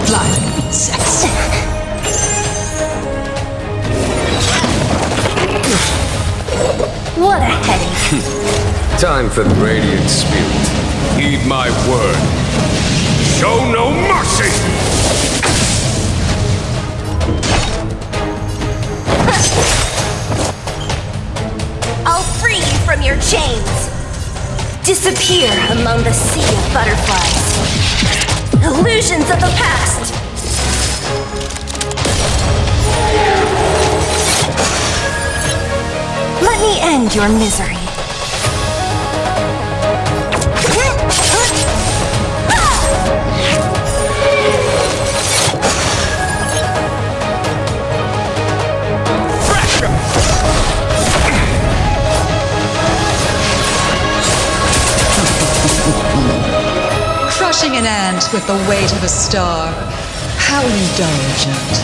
Flying insects. What a headache. Time for the Radiant Spirit. Heed my word. Show no mercy! I'll free you from your chains. Disappear among the sea of butterflies. Illusions of the past. Let me end your misery. Crushing an ant with the weight of a star. How indulgent.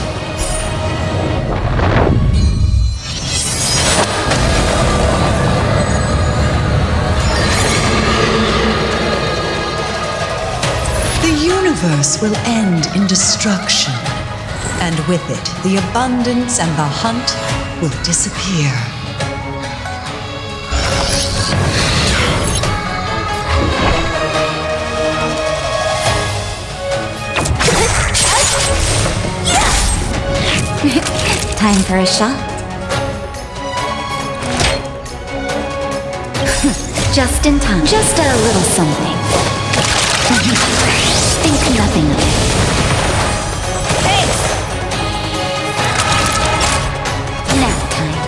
The universe will end in destruction, and with it, the abundance and the hunt will disappear. Time for a shot. Just in time. Just a little something. Think nothing of it. Thanks. Nap time.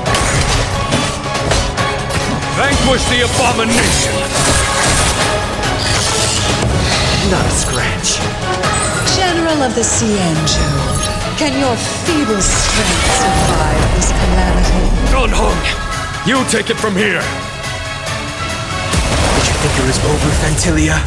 Vanquish the abomination! Not a scratch. General of the Cianjo, can your feeble strength survive this calamity? Don Heng, you take it from here! Did you think it was over, Phantylia?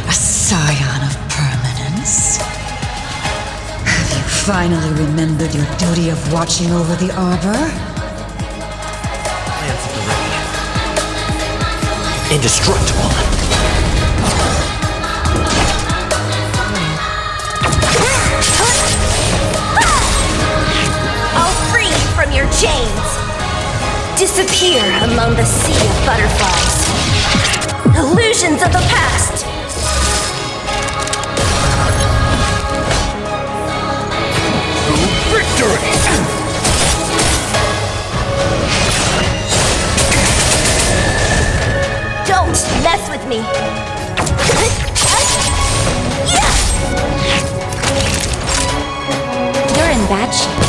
A scion of permanence. Have you finally remembered your duty of watching over the Arbor? Lance at the ready. Indestructible. I'll free you from your chains. Disappear among the sea of butterflies. Illusions of the past. To victory! Don't mess with me. You're in bad shape.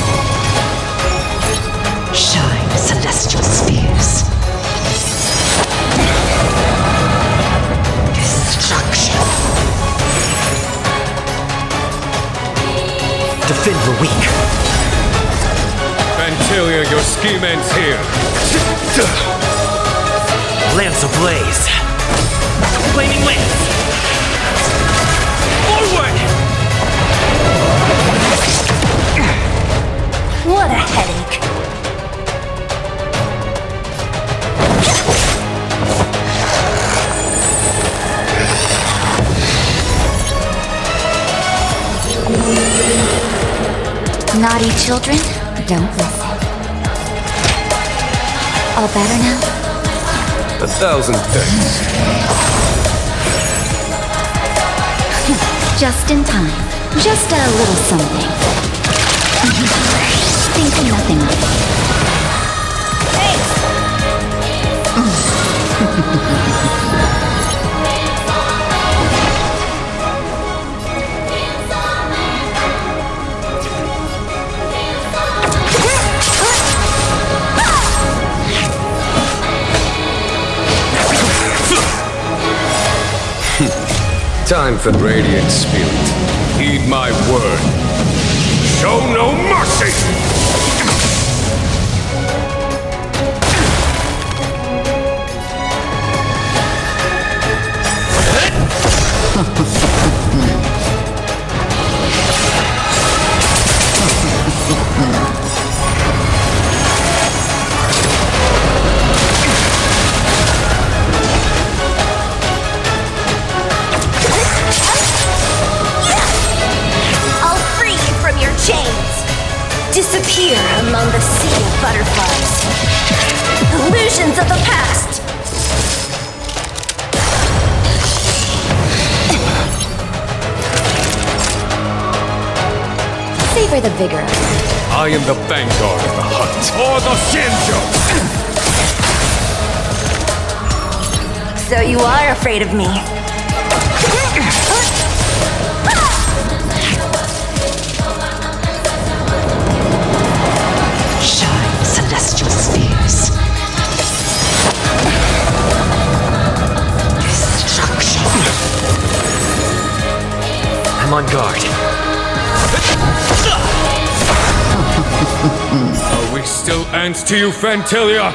Shine, celestial spheres. Destruction. fear your scheme ends here. Lance ablaze. Flaming lance. Forward! What a headache. Naughty children, don't listen. All better now? 1,000 thanks. Just in time. Just a little something. Think nothing of it. Time for Radiant Spirit. Heed my word. Show no mercy! Disappear among the sea of butterflies. Illusions of the past. Savor the vigor of it. I am the vanguard of the hunt. For the Shinjo! So you are afraid of me. Celestial spheres. Destruction. I'm on guard. Are we still ants to you, Phantylia?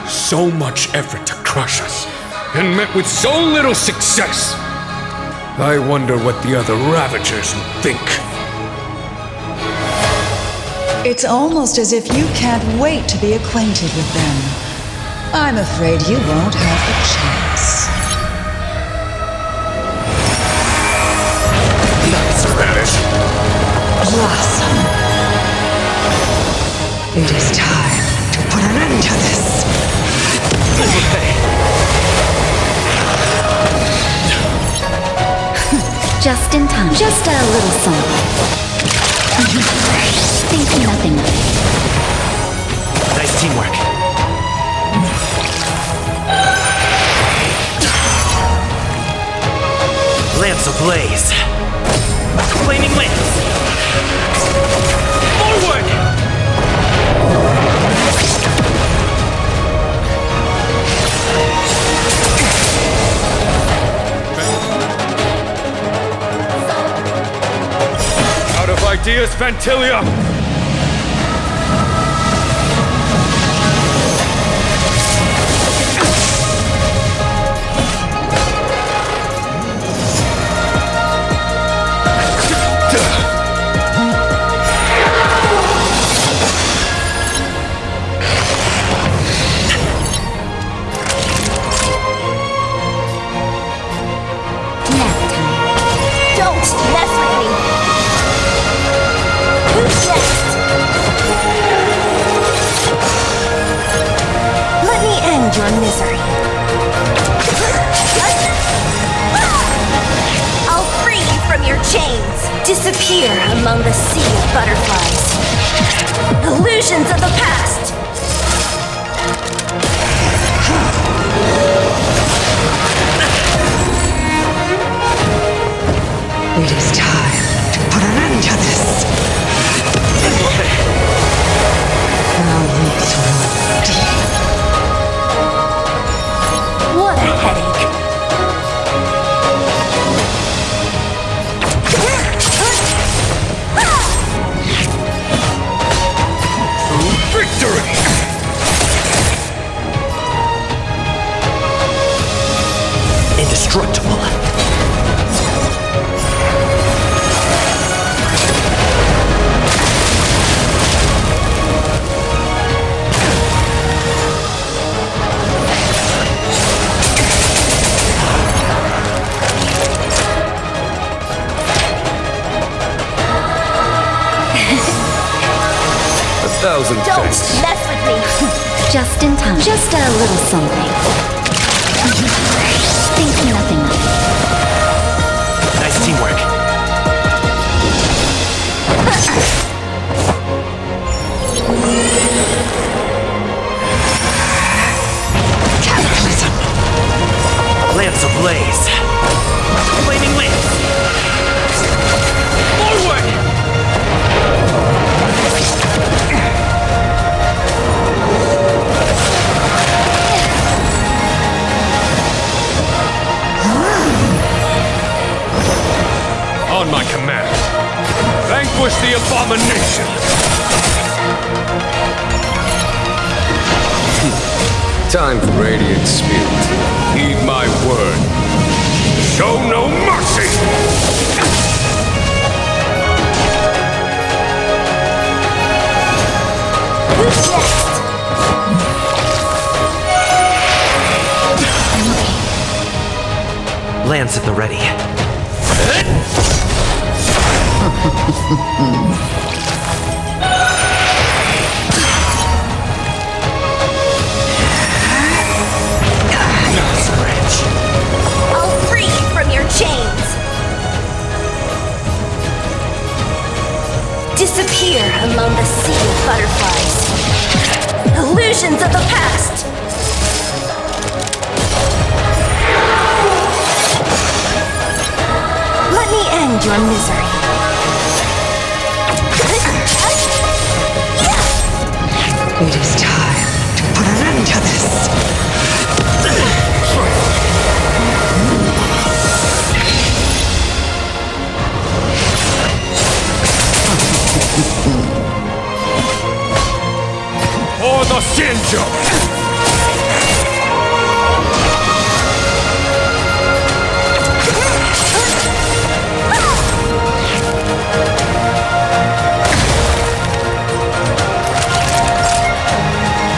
So much effort to crush us, and met with so little success. I wonder what the other Ravagers would think. It's almost as if you can't wait to be acquainted with them. I'm afraid you won't have the chance. Not Spanish. Blossom. It is time to put an end to this. Just in time. Just a little something. Think nothing of it. Nice teamwork. Lance ablaze. Flaming lance. Forward! Out of ideas, Phantylia! Your misery. I'll free you from your chains. Disappear among the sea of butterflies. Illusions of the past. It is time to put an end to this. Our roots run deep. What a headache. Victory! indestructible. 1,000 Don't thanks. mess with me! Just in time. Just a little something. Think nothing of it. Nice teamwork. Cataclysm! Lance ablaze! Flaming lance! Forward! On my command, vanquish the abomination! Time for radiant spirit. Heed my word. Show no mercy! Who's next? Lance at the ready. I'll free you from your chains! Disappear among the sea of butterflies. Illusions of the past! Let me end your misery. It is time to put an end to this. For the Shinjo!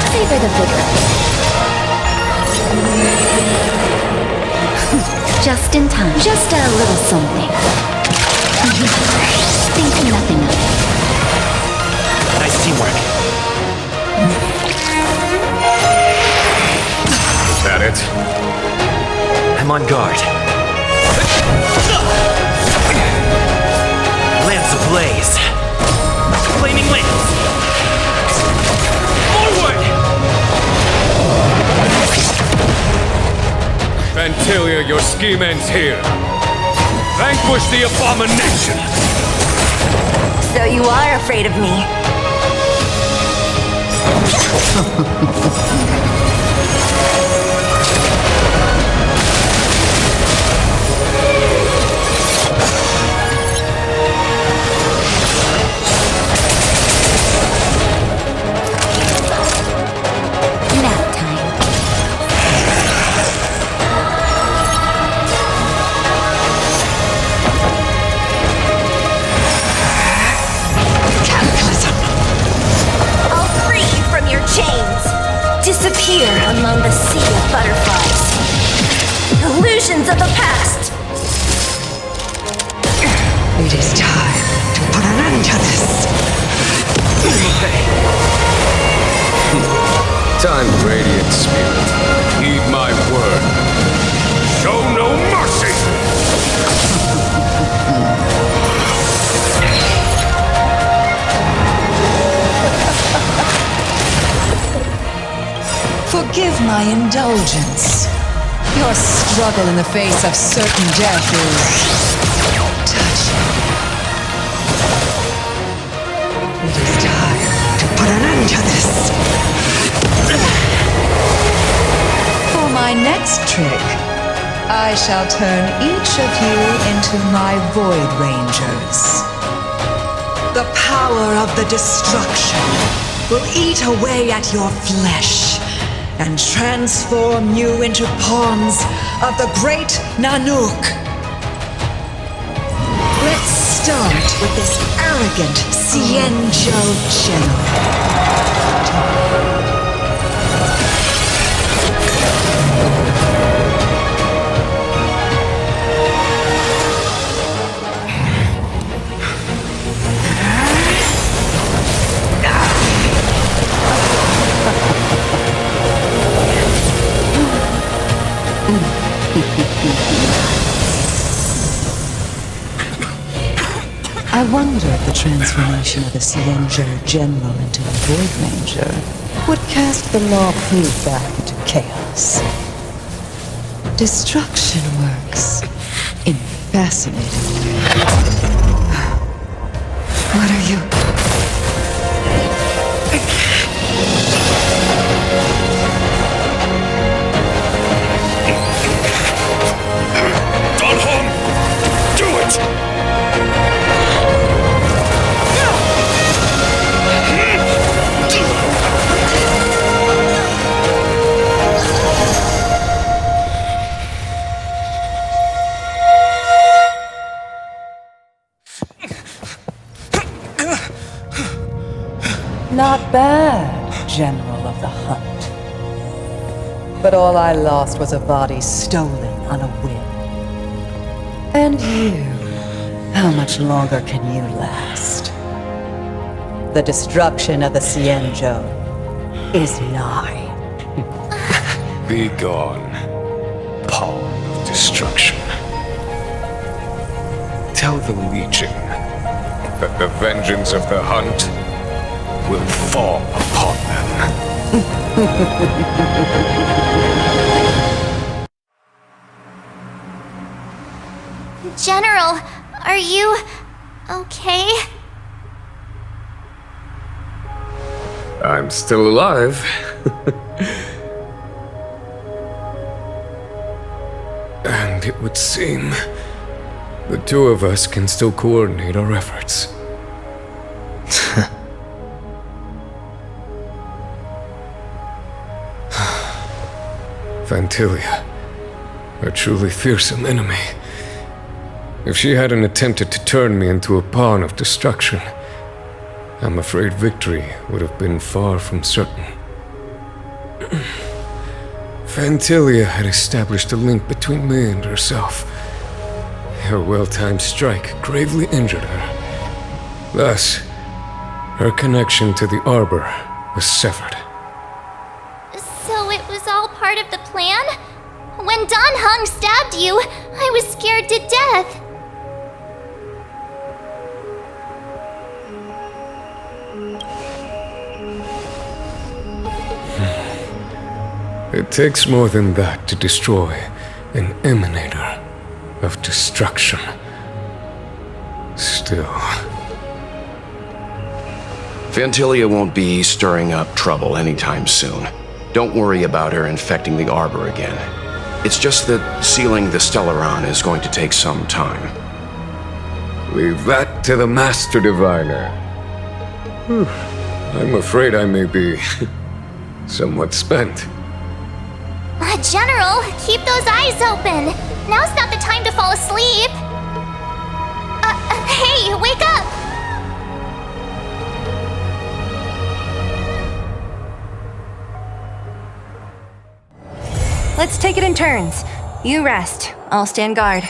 Savor the vigor. Just in time. Just a little something. Think nothing of it. Nice teamwork. Is that it? I'm on guard. Lance ablaze! Flaming lance! Forward! Phantylia, your scheme ends here. Vanquish the abomination! So you are afraid of me. Nap time. Cataclysm! I'll free you from your chains. Disappear among the sea of butterflies. Illusions of the past. It is time to put an end to this. Time for radiant spirit. Heed my word. Show no mercy! Forgive my indulgence. Your struggle in the face of certain death is touching. It is time to put an end to this. For my next trick, I shall turn each of you into my Void Rangers. The power of the destruction will eat away at your flesh, and transform you into pawns of the great Nanook. Let's start with this arrogant Xianzhou general. I wonder if the transformation of the Xianzhou General into a Void Ranger would cast the Law Proof back into chaos. Destruction works in fascinating ways. What are you? Don Heng! Do it! Not bad, General of the Hunt. But all I lost was a body stolen on a whim. And you, how much longer can you last? The destruction of the Xianzhou is nigh. Be gone, pawn of destruction. Tell the Legion that the vengeance of the Hunt will fall upon them. General, are you okay? I'm still alive. And it would seem the two of us can still coordinate our efforts. Phantylia, a truly fearsome enemy. If she hadn't attempted to turn me into a pawn of destruction, I'm afraid victory would have been far from certain. Phantylia had established a link between me and herself. Her well-timed strike gravely injured her. Thus, her connection to the Arbor was severed. So it was all part of the plan? When Don Heng stabbed you, I was scared to death. It takes more than that to destroy an emanator of destruction. Still. Phantylia won't be stirring up trouble anytime soon. Don't worry about her infecting the Arbor again. It's just that sealing the Stellaron is going to take some time. Leave that to the Master Diviner. I'm afraid I may be somewhat spent. General, keep those eyes open. Now's not the time to fall asleep. Hey, wake up! Let's take it in turns. You rest. I'll stand guard.